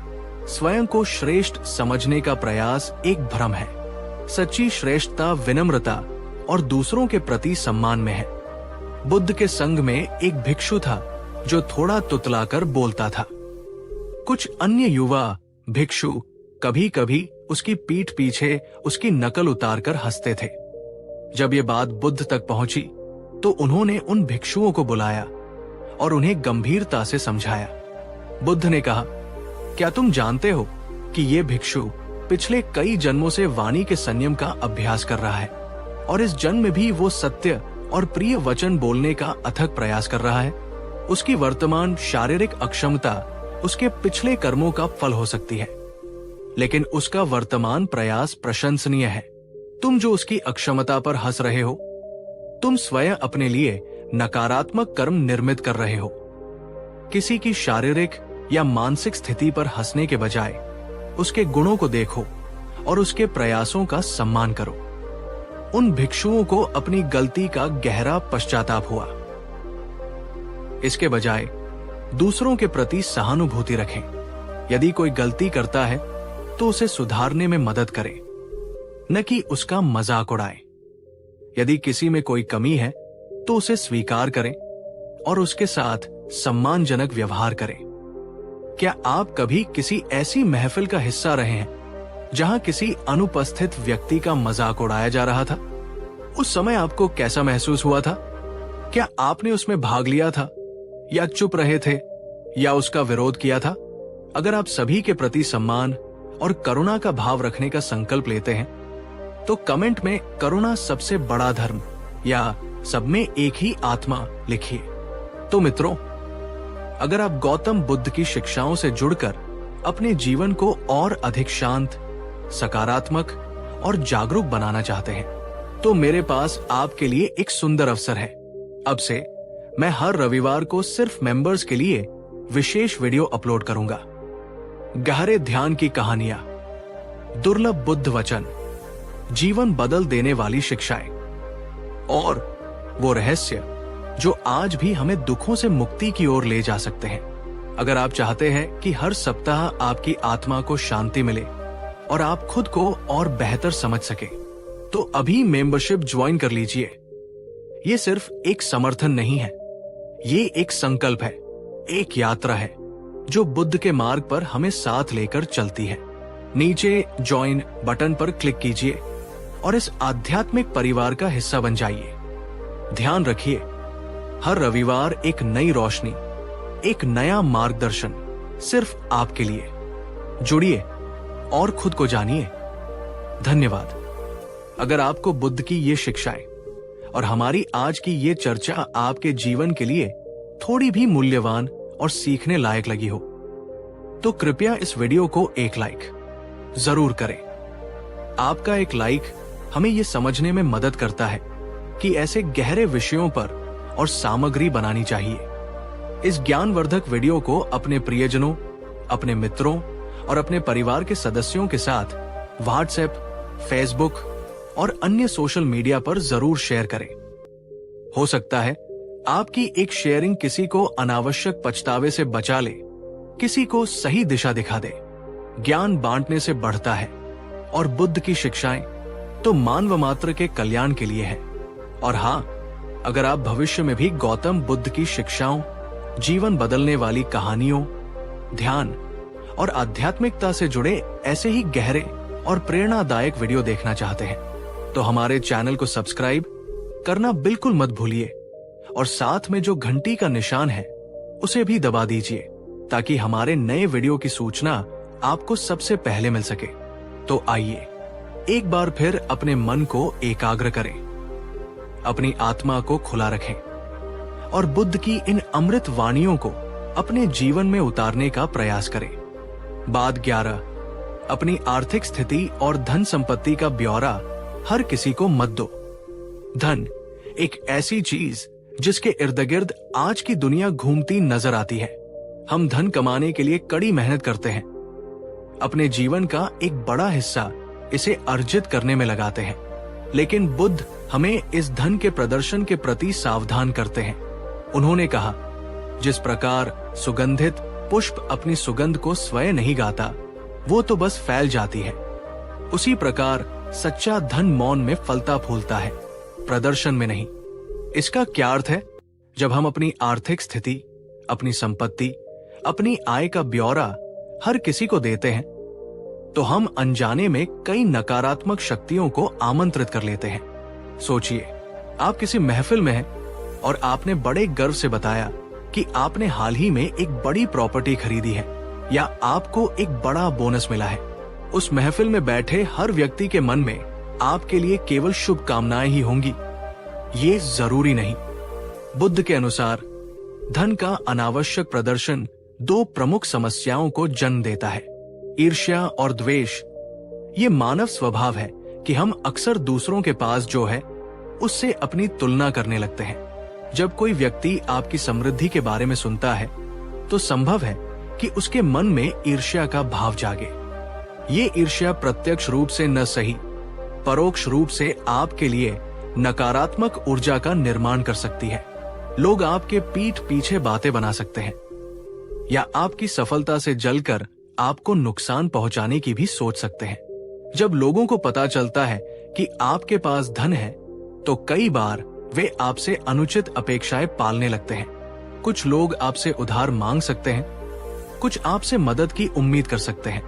स्वयं को श्रेष्ठ समझने का प्रयास एक भ्रम है। सच्ची श्रेष्ठता विनम्रता और दूसरों के प्रति सम्मान में है। बुद्ध के संग में एक भिक्षु था जो थोड़ा तुतलाकर बोलता था। कुछ अन्य युवा भिक्षु कभी कभी उसकी पीठ पीछे उसकी नकल उतारकर हंसते थे। जब ये बात बुद्ध तक पहुंची तो उन्होंने उन भिक्षुओं को बुलाया और उन्हें गंभीरता से समझाया। बुद्ध ने कहा, क्या तुम जानते हो कि ये भिक्षु पिछले कई जन्मों से वाणी के संयम का अभ्यास कर रहा है और इस जन्म में भी वो सत्य और प्रिय वचन बोलने का अथक प्रयास कर रहा है। उसकी वर्तमान शारीरिक अक्षमता उसके पिछले कर्मों का फल हो सकती है, लेकिन उसका वर्तमान प्रयास प्रशंसनीय है। तुम जो उसकी अक्षमता पर हंस रहे हो, तुम स्वयं अपने लिए नकारात्मक कर्म निर्मित कर रहे हो। किसी की शारीरिक या मानसिक स्थिति पर हंसने के बजाय उसके गुणों को देखो और उसके प्रयासों का सम्मान करो। उन भिक्षुओं को अपनी गलती का गहरा पश्चाताप हुआ। इसके बजाय दूसरों के प्रति सहानुभूति रखें। यदि कोई गलती करता है तो उसे सुधारने में मदद करें, न कि उसका मजाक उड़ाएं। यदि किसी में कोई कमी है तो उसे स्वीकार करें और उसके साथ सम्मानजनक व्यवहार करें। क्या आप कभी किसी ऐसी महफिल का हिस्सा रहे हैं जहां किसी अनुपस्थित व्यक्ति का मजाक उड़ाया जा रहा था? उस समय आपको कैसा महसूस हुआ था? क्या आपने उसमें भाग लिया था या चुप रहे थे या उसका विरोध किया था? अगर आप सभी के प्रति सम्मान और करुणा का भाव रखने का संकल्प लेते हैं तो कमेंट में करुणा सबसे बड़ा धर्म या सब में एक ही आत्मा लिखिए। तो मित्रों, अगर आप गौतम बुद्ध की शिक्षाओं से जुड़कर अपने जीवन को और अधिक शांत, सकारात्मक और जागरूक बनाना चाहते हैं तो मेरे पास आपके लिए एक सुंदर अवसर है। अब से मैं हर रविवार को सिर्फ मेंबर्स के लिए विशेष वीडियो अपलोड करूंगा। गहरे ध्यान की कहानियां, दुर्लभ बुद्ध वचन, जीवन बदल देने वाली शिक्षाएं और वो रहस्य जो आज भी हमें दुखों से मुक्ति की ओर ले जा सकते हैं। अगर आप चाहते हैं कि हर सप्ताह आपकी आत्मा को शांति मिले और आप खुद को और बेहतर समझ सके तो अभी मेंबरशिप ज्वाइन कर लीजिए। ये सिर्फ एक समर्थन नहीं है, ये एक संकल्प है, एक यात्रा है जो बुद्ध के मार्ग पर हमें साथ लेकर चलती है। नीचे ज्वाइन बटन पर क्लिक कीजिए और इस आध्यात्मिक परिवार का हिस्सा बन जाइए। ध्यान रखिए, हर रविवार एक नई रोशनी, एक नया मार्गदर्शन सिर्फ आपके लिए। जुड़िए और खुद को जानिए। धन्यवाद। अगर आपको बुद्ध की ये शिक्षाएं और हमारी आज की ये चर्चा आपके जीवन के लिए थोड़ी भी मूल्यवान और सीखने लायक लगी हो, तो कृपया इस वीडियो को एक लाइक जरूर करें। आपका एक लाइक हमें यह समझने में मदद करता है कि ऐसे गहरे विषयों पर और सामग्री बनानी चाहिए। इस ज्ञानवर्धक वीडियो को अपने प्रियजनों, अपने मित्रों और अपने परिवार के सदस्यों के साथ व्हाट्सएप, फेसबुक और अन्य सोशल मीडिया पर जरूर शेयर करें। हो सकता है आपकी एक शेयरिंग किसी को अनावश्यक पछतावे से बचा ले, किसी को सही दिशा दिखा दे। ज्ञान बांटने से बढ़ता है और बुद्ध की शिक्षाएं तो मानव मात्र के कल्याण के लिए है। और हाँ, अगर आप भविष्य में भी गौतम बुद्ध की शिक्षाओं, जीवन बदलने वाली कहानियों, ध्यान और आध्यात्मिकता से जुड़े ऐसे ही गहरे और प्रेरणादायक वीडियो देखना चाहते हैं, तो हमारे चैनल को सब्सक्राइब करना बिल्कुल मत भूलिए और साथ में जो घंटी का निशान है उसे भी दबा दीजिए, ताकि हमारे नए वीडियो की सूचना आपको सबसे पहले मिल सके। तो आइए एक बार फिर अपने मन को एकाग्र करें, अपनी आत्मा को खुला रखें और बुद्ध की इन अमृत वाणियों को अपने जीवन में उतारने का प्रयास करें। बात 11, अपनी आर्थिक स्थिति और धन संपत्ति का ब्यौरा हर किसी को मत दो। धन एक ऐसी चीज जिसके इर्द गिर्द आज की दुनिया घूमती नजर आती है। हम धन कमाने के लिए कड़ी मेहनत करते हैं, अपने जीवन का एक बड़ा हिस्सा इसे अर्जित करने में लगाते हैं, लेकिन बुद्ध हमें इस धन के प्रदर्शन के प्रति सावधान करते हैं। उन्होंने कहा, जिस प्रकार सुगंधित पुष्प अपनी सुगंध को स्वयं नहीं गाता, वो तो बस फैल जाती है, उसी प्रकार सच्चा धन मौन में फलता फूलता है, प्रदर्शन में नहीं। इसका क्या अर्थ है? जब हम अपनी आर्थिक स्थिति, अपनी संपत्ति, अपनी आय का ब्यौरा हर किसी को देते हैं, तो हम अनजाने में कई नकारात्मक शक्तियों को आमंत्रित कर लेते हैं। सोचिए, आप किसी महफिल में हैं और आपने बड़े गर्व से बताया कि आपने हाल ही में एक बड़ी प्रॉपर्टी खरीदी है या आपको एक बड़ा बोनस मिला है। उस महफिल में बैठे हर व्यक्ति के मन में आपके लिए केवल शुभकामनाएं ही होंगी, ये जरूरी नहीं। बुद्ध के अनुसार धन का अनावश्यक प्रदर्शन दो प्रमुख समस्याओं को जन्म देता है, ईर्ष्या और द्वेष। ये मानव स्वभाव है कि हम अक्सर दूसरों के पास जो है उससे अपनी तुलना करने लगते हैं। जब कोई व्यक्ति आपकी समृद्धि के बारे में सुनता है तो संभव है कि उसके मन में ईर्ष्या का भाव जागे। ये ईर्ष्या प्रत्यक्ष रूप से न सही, परोक्ष रूप से आपके लिए नकारात्मक ऊर्जा का निर्माण कर सकती है। लोग आपके पीठ पीछे बातें बना सकते हैं या आपकी सफलता से जलकर आपको नुकसान पहुंचाने की भी सोच सकते हैं। जब लोगों को पता चलता है कि आपके पास धन है, तो कई बार वे आपसे अनुचित अपेक्षाएं पालने लगते हैं। कुछ लोग आपसे उधार मांग सकते हैं, कुछ आपसे मदद की उम्मीद कर सकते हैं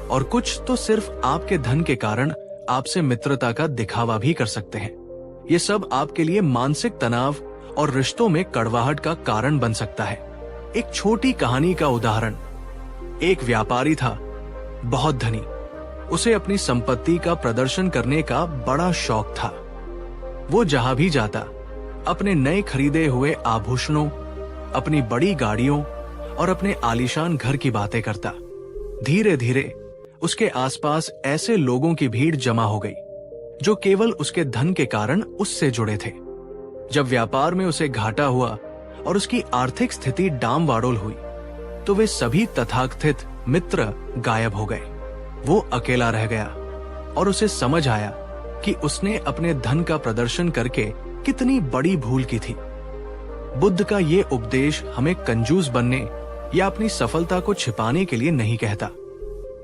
और कुछ तो सिर्फ आपके धन के कारण आपसे मित्रता का दिखावा भी कर सकते हैं। ये सब आपके लिए मानसिक तनाव और रिश्तों में कड़वाहट का कारण बन सकता है। एक छोटी कहानी का उदाहरण, एक व्यापारी था, बहुत धनी। उसे अपनी संपत्ति का प्रदर्शन करने का बड़ा शौक था। वो जहां भी जाता अपने नए खरीदे हुए आभूषणों, अपनी बड़ी गाड़ियों और अपने आलीशान घर की बातें करता। धीरे धीरे उसके आसपास ऐसे लोगों की भीड़ जमा हो गई जो केवल उसके धन के कारण उससे जुड़े थे। जब व्यापार में उसे घाटा हुआ और उसकी आर्थिक स्थिति डामवाडोल हुई, तो वे सभी तथाकथित मित्र गायब हो गए। वो अकेला रह गया और उसे समझ आया कि उसने अपने धन का प्रदर्शन करके कितनी बड़ी भूल की थी। बुद्ध का ये उपदेश हमें कंजूस बनने या अपनी सफलता को छिपाने के लिए नहीं कहता,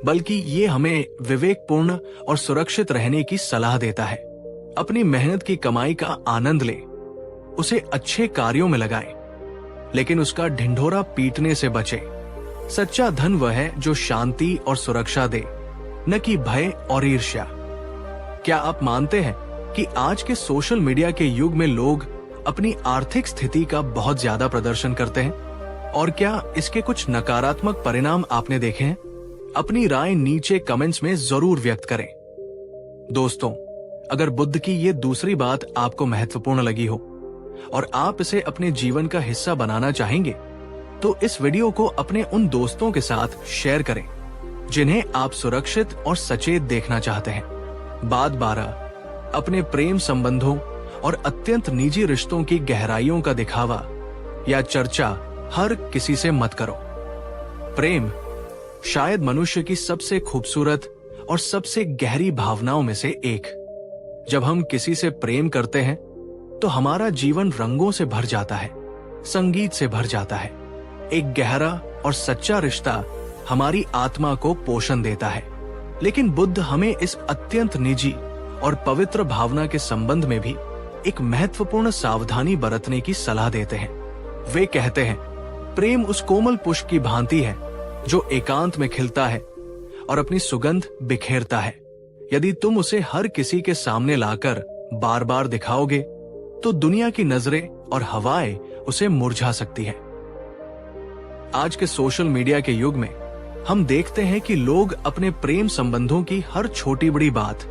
बल्कि ये हमें विवेकपूर्ण और सुरक्षित रहने की सलाह देता है। अपनी मेहनत की कमाई का आनंद ले, उसे अच्छे कार्यों में लगाए, लेकिन उसका ढिंढोरा पीटने से बचे। सच्चा धन वह है जो शांति और सुरक्षा दे, न कि भय और ईर्ष्या। क्या आप मानते हैं कि आज के सोशल मीडिया के युग में लोग अपनी आर्थिक स्थिति का बहुत ज्यादा प्रदर्शन करते हैं? और क्या इसके कुछ नकारात्मक परिणाम आपने देखे हैं? अपनी राय नीचे कमेंट्स में जरूर व्यक्त करें। दोस्तों, अगर बुद्ध की ये दूसरी बात आपको महत्वपूर्ण लगी हो और आप इसे अपने जीवन का हिस्सा बनाना चाहेंगे, तो इस वीडियो को अपने उन दोस्तों के साथ शेयर करें जिन्हें आप सुरक्षित और सचेत देखना चाहते हैं। बात 12, अपने प्रेम संबंधों और अत्यंत निजी रिश्तों की गहराइयों का दिखावा या चर्चा हर किसी से मत करो। प्रेम शायद मनुष्य की सबसे खूबसूरत और सबसे गहरी भावनाओं में से एक। जब हम किसी से प्रेम करते हैं तो हमारा जीवन रंगों से भर जाता है, संगीत से भर जाता है। एक गहरा और सच्चा रिश्ता हमारी आत्मा को पोषण देता है। लेकिन बुद्ध हमें इस अत्यंत निजी और पवित्र भावना के संबंध में भी एक महत्वपूर्ण सावधानी बरतने की सलाह देते हैं। वे कहते हैं, प्रेम उस कोमल पुष्प की भांति है जो एकांत में खिलता है और अपनी सुगंध बिखेरता है। यदि तुम उसे हर किसी के सामने लाकर बार बार दिखाओगे तो दुनिया की नजरें और हवाएं उसे मुरझा सकती है। आज के सोशल मीडिया के युग में हम देखते हैं कि लोग अपने प्रेम संबंधों की हर छोटी बड़ी बात,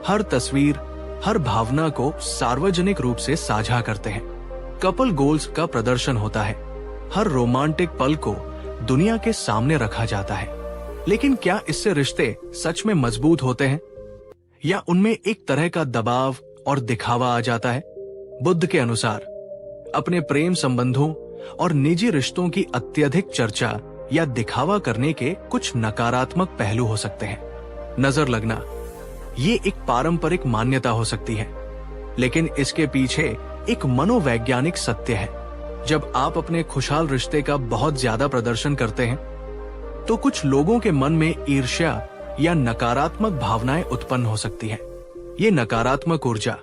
हर तस्वीर, हर भावना को सार्वजनिक रूप से साझा करते हैं। कपल गोल्स का प्रदर्शन होता है, हर रोमांटिक पल को दुनिया के सामने रखा जाता है। लेकिन क्या इससे रिश्ते सच में मजबूत होते हैं या उनमें एक तरह का दबाव और दिखावा आ जाता है? बुद्ध के अनुसार अपने प्रेम संबंधों और निजी रिश्तों की अत्यधिक चर्चा या दिखावा करने के कुछ नकारात्मक पहलू हो सकते हैं। नजर लगना ये एक पारंपरिक मान्यता हो सकती है, लेकिन इसके पीछे एक मनोवैज्ञानिक सत्य है। जब आप अपने खुशहाल रिश्ते का बहुत ज्यादा प्रदर्शन करते हैं तो कुछ लोगों के मन में ईर्ष्या या नकारात्मक भावनाएं उत्पन्न हो सकती है। ये नकारात्मक ऊर्जा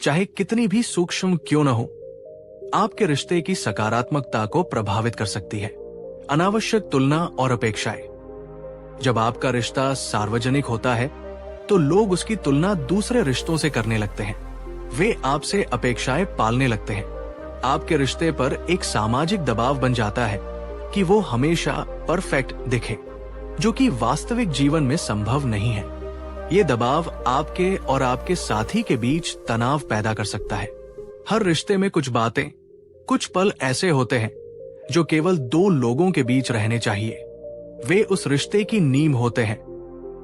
चाहे कितनी भी सूक्ष्म क्यों न हो, आपके रिश्ते की सकारात्मकता को प्रभावित कर सकती है। अनावश्यक तुलना और अपेक्षाएं। जब आपका रिश्ता सार्वजनिक होता है तो लोग उसकी तुलना दूसरे रिश्तों से करने लगते हैं। वे आपसे अपेक्षाएं पालने लगते हैं। आपके रिश्ते पर एक सामाजिक दबाव बन जाता है कि वो हमेशा परफेक्ट दिखे, जो कि वास्तविक जीवन में संभव नहीं है। ये दबाव आपके और आपके साथी के बीच तनाव पैदा कर सकता है। हर रिश्ते में कुछ बातें, कुछ पल ऐसे होते हैं जो केवल दो लोगों के बीच रहने चाहिए। वे उस रिश्ते की नींव होते हैं,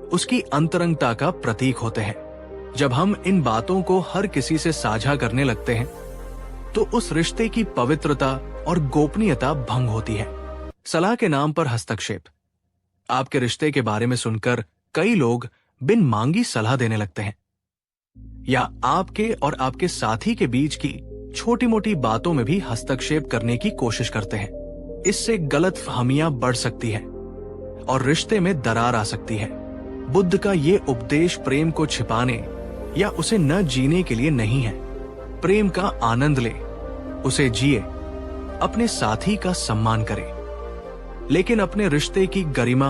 उसकी अंतरंगता का प्रतीक होते हैं। जब हम इन बातों को हर किसी से साझा करने लगते हैं तो उस रिश्ते की पवित्रता और गोपनीयता भंग होती है। सलाह के नाम पर हस्तक्षेप। आपके रिश्ते के बारे में सुनकर कई लोग बिन मांगी सलाह देने लगते हैं या आपके और आपके साथी के बीच की छोटी मोटी बातों में भी हस्तक्षेप करने की कोशिश करते हैं। इससे गलतफहमियां बढ़ सकती है और रिश्ते में दरार आ सकती है। बुद्ध का ये उपदेश प्रेम को छिपाने या उसे न जीने के लिए नहीं है। प्रेम का आनंद ले, उसे जिए, अपने साथी का सम्मान करें, लेकिन अपने रिश्ते की गरिमा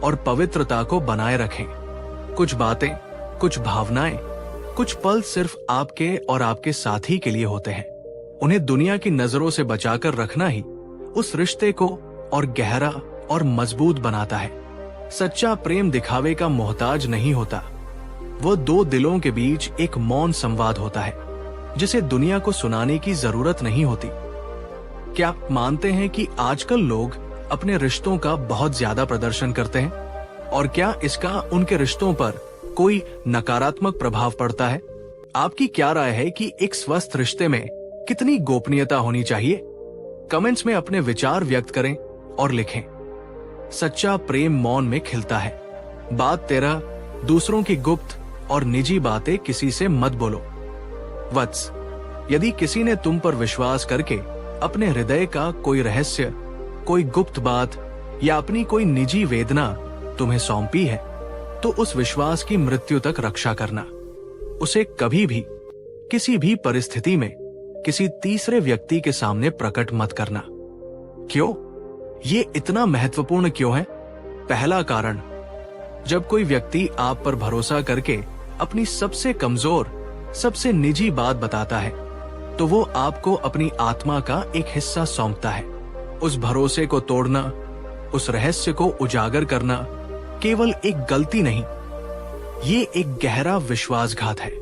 और पवित्रता को बनाए रखें। कुछ बातें, कुछ भावनाएं, कुछ पल सिर्फ आपके और आपके साथी के लिए होते हैं। उन्हें दुनिया की नजरों से बचाकर रखना ही उस रिश्ते को और गहरा और मजबूत बनाता है। सच्चा प्रेम दिखावे का मोहताज नहीं होता। वो दो दिलों के बीच एक मौन संवाद होता है जिसे दुनिया को सुनाने की जरूरत नहीं होती। क्या आप मानते हैं कि आजकल लोग अपने रिश्तों का बहुत ज्यादा प्रदर्शन करते हैं? और क्या इसका उनके रिश्तों पर कोई नकारात्मक प्रभाव पड़ता है? आपकी क्या राय है कि एक स्वस्थ रिश्ते में कितनी गोपनीयता होनी चाहिए? कमेंट्स में अपने विचार व्यक्त करें और लिखें। सच्चा प्रेम मौन में खिलता है। बात 13, दूसरों की गुप्त और निजी बातें किसी से मत बोलो। वत्स, यदि किसी ने तुम पर विश्वास करके अपने हृदय का कोई रहस्य, कोई गुप्त बात या अपनी कोई निजी वेदना तुम्हें सौंपी है, तो उस विश्वास की मृत्यु तक रक्षा करना। उसे कभी भी, किसी भी परिस्थिति में किसी तीसरे व्यक्ति के सामने प्रकट मत करना। क्यों? ये इतना महत्वपूर्ण क्यों है? पहला कारण, जब कोई व्यक्ति आप पर भरोसा करके अपनी सबसे कमजोर, सबसे निजी बात बताता है, तो वो आपको अपनी आत्मा का एक हिस्सा सौंपता है। उस भरोसे को तोड़ना, उस रहस्य को उजागर करना केवल एक गलती नहीं, ये एक गहरा विश्वासघात है।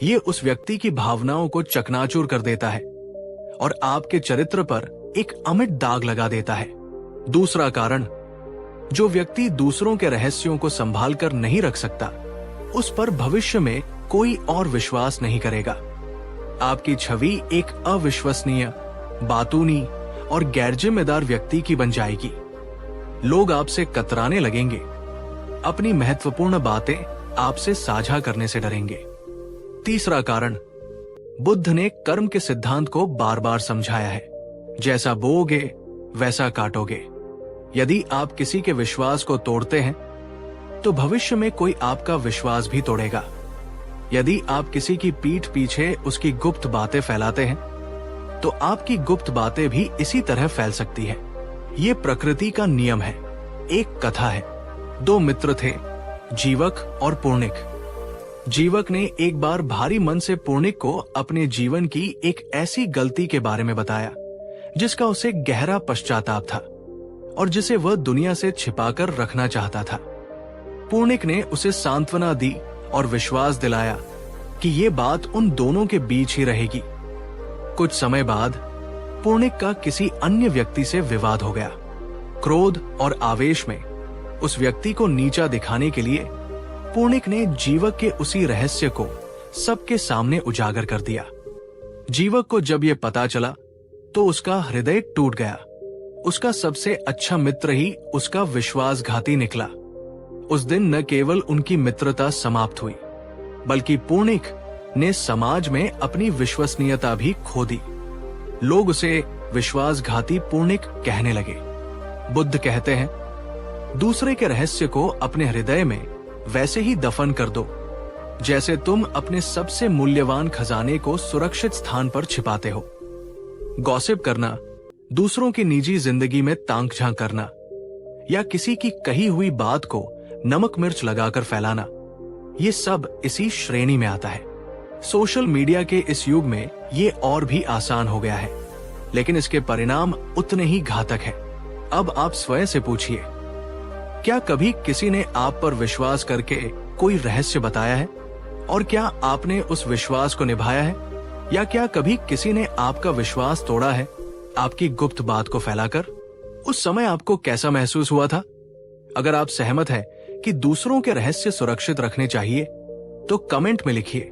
ये उस व्यक्ति की भावनाओं को चकनाचूर कर देता है और आपके चरित्र पर एक अमिट दाग लगा देता है। दूसरा कारण, जो व्यक्ति दूसरों के रहस्यों को संभाल कर नहीं रख सकता, उस पर भविष्य में कोई और विश्वास नहीं करेगा। आपकी छवि एक अविश्वसनीय, बातूनी और गैरजिम्मेदार व्यक्ति की बन जाएगी। लोग आपसे कतराने लगेंगे, अपनी महत्वपूर्ण बातें आपसे साझा करने से डरेंगे। तीसरा कारण, बुद्ध ने कर्म के सिद्धांत को बार बार समझाया है। जैसा बोओगे वैसा काटोगे। यदि आप किसी के विश्वास को तोड़ते हैं तो भविष्य में कोई आपका विश्वास भी तोड़ेगा। यदि आप किसी की पीठ पीछे उसकी गुप्त बातें फैलाते हैं तो आपकी गुप्त बातें भी इसी तरह फैल सकती है। ये प्रकृति का नियम है। एक कथा है, दो मित्र थे, जीवक और पूर्णिक। जीवक ने एक बार भारी मन से पूर्णिक को अपने जीवन की एक ऐसी गलती के बारे में बताया जिसका उसे गहरा पश्चाताप था और जिसे वह दुनिया से छिपाकर रखना चाहता था। पूर्णिक ने उसे सांत्वना दी और विश्वास दिलाया कि ये बात उन दोनों के बीच ही रहेगी। कुछ समय बाद पूर्णिक का किसी अन्य व्यक्ति से विवाद हो गया। क्रोध और आवेश में उस व्यक्ति को नीचा दिखाने के लिए पूर्णिक ने जीवक के उसी रहस्य को सबके सामने उजागर कर दिया। जीवक को जब यह पता चला तो उसका हृदय टूट गया। उसका सबसे अच्छा मित्र ही उसका विश्वासघाती निकला। उस दिन न केवल उनकी मित्रता समाप्त हुई, बल्कि पूर्णिक ने समाज में अपनी विश्वसनीयता भी खो दी। लोग उसे विश्वासघाती पूर्णिक कहने लगे। बुद्ध कहते हैं, दूसरे के रहस्य को अपने हृदय में वैसे ही दफन कर दो जैसे तुम अपने सबसे मूल्यवान खजाने को सुरक्षित स्थान पर छिपाते हो। गॉसिप करना, दूसरों की निजी जिंदगी में ताक झांक करना या किसी की कही हुई बात को नमक मिर्च लगाकर फैलाना, ये सब इसी श्रेणी में आता है। सोशल मीडिया के इस युग में ये और भी आसान हो गया है, लेकिन इसके परिणाम उतने ही घातक हैं। अब आप स्वयं से पूछिए, क्या कभी किसी ने आप पर विश्वास करके कोई रहस्य बताया है? और क्या आपने उस विश्वास को निभाया है? या क्या कभी किसी ने आपका विश्वास तोड़ा है, आपकी गुप्त बात को फैलाकर? उस समय आपको कैसा महसूस हुआ था? अगर आप सहमत हैं कि दूसरों के रहस्य सुरक्षित रखने चाहिए, तो कमेंट में लिखिए,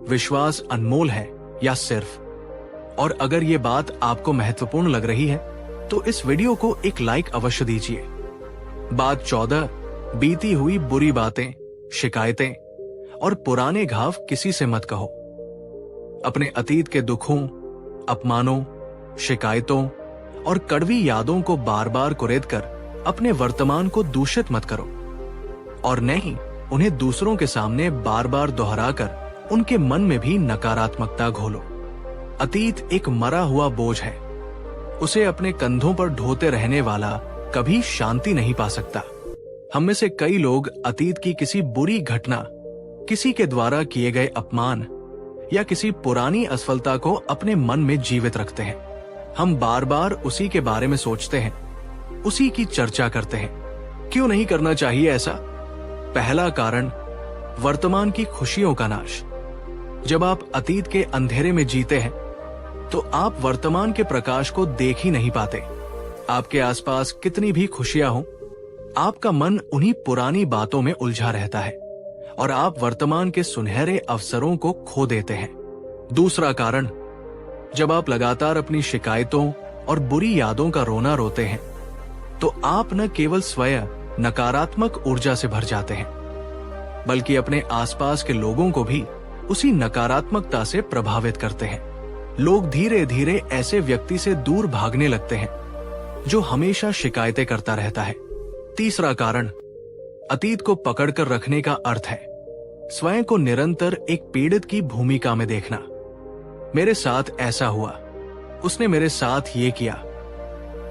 विश्वास अनमोल है या सिर्फ। और अगर ये बात आपको महत्वपूर्ण लग रही है तो इस वीडियो को एक लाइक अवश्य दीजिए। बात 14, बीती हुई बुरी बातें, शिकायतें और पुराने घाव किसी से मत कहो। अपने अतीत के दुखों, अपमानों, शिकायतों और कड़वी यादों को बार बार कुरेदकर अपने वर्तमान को दूषित मत करो, और न ही उन्हें दूसरों के सामने बार बार दोहराकर उनके मन में भी नकारात्मकता घोलो। अतीत एक मरा हुआ बोझ है। उसे अपने कंधों पर ढोते रहने वाला कभी शांति नहीं पा सकता। हम में से कई लोग अतीत की किसी बुरी घटना, किसी के द्वारा किए गए अपमान या किसी पुरानी असफलता को अपने मन में जीवित रखते हैं। हम बार बार उसी के बारे में सोचते हैं, उसी की चर्चा करते हैं। क्यों नहीं करना चाहिए ऐसा? पहला कारण, वर्तमान की खुशियों का नाश। जब आप अतीत के अंधेरे में जीते हैं तो आप वर्तमान के प्रकाश को देख ही नहीं पाते। आपके आसपास कितनी भी खुशियां हो, आपका मन उन्हीं पुरानी बातों में उलझा रहता है और आप वर्तमान के सुनहरे अवसरों को खो देते हैं। दूसरा कारण, जब आप लगातार अपनी शिकायतों और बुरी यादों का रोना रोते हैं तो आप न केवल स्वयं नकारात्मक ऊर्जा से भर जाते हैं, बल्कि अपने आसपास के लोगों को भी उसी नकारात्मकता से प्रभावित करते हैं। लोग धीरे धीरे ऐसे व्यक्ति से दूर भागने लगते हैं जो हमेशा शिकायतें करता रहता है। तीसरा कारण, अतीत को पकड़कर रखने का अर्थ है स्वयं को निरंतर एक पीड़ित की भूमिका में देखना। मेरे साथ ऐसा हुआ, उसने मेरे साथ ये किया।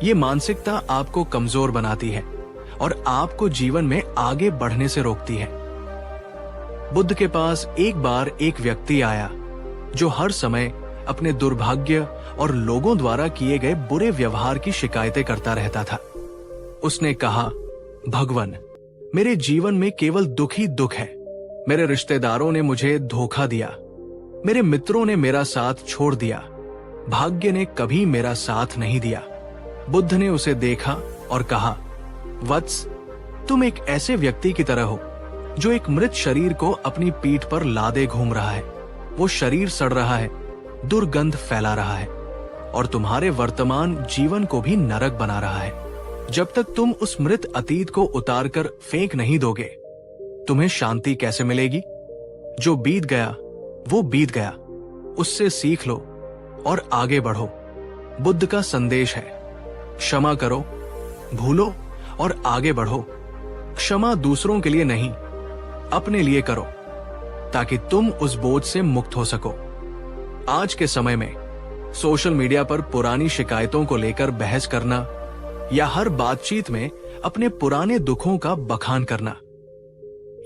ये मानसिकता आपको कमजोर बनाती है और आपको जीवन में आगे बढ़ने से रोकती है। बुद्ध के पास एक बार एक व्यक्ति आया जो हर समय अपने दुर्भाग्य और लोगों द्वारा किए गए बुरे व्यवहार की शिकायतें करता रहता था। उसने कहा, भगवान, मेरे जीवन में केवल दुख ही दुख है। मेरे रिश्तेदारों ने मुझे धोखा दिया, मेरे मित्रों ने मेरा साथ छोड़ दिया, भाग्य ने कभी मेरा साथ नहीं दिया। बुद्ध ने उसे देखा और कहा, वत्स, तुम एक ऐसे व्यक्ति की तरह हो जो एक मृत शरीर को अपनी पीठ पर लादे घूम रहा है। वो शरीर सड़ रहा है, दुर्गंध फैला रहा है और तुम्हारे वर्तमान जीवन को भी नरक बना रहा है। जब तक तुम उस मृत अतीत को उतारकर फेंक नहीं दोगे, तुम्हें शांति कैसे मिलेगी? जो बीत गया वो बीत गया, उससे सीख लो और आगे बढ़ो। बुद्ध का संदेश है, क्षमा करो, भूलो और आगे बढ़ो। क्षमा दूसरों के लिए नहीं, अपने लिए करो, ताकि तुम उस बोझ से मुक्त हो सको। आज के समय में सोशल मीडिया पर पुरानी शिकायतों को लेकर बहस करना या हर बातचीत में अपने पुराने दुखों का बखान करना,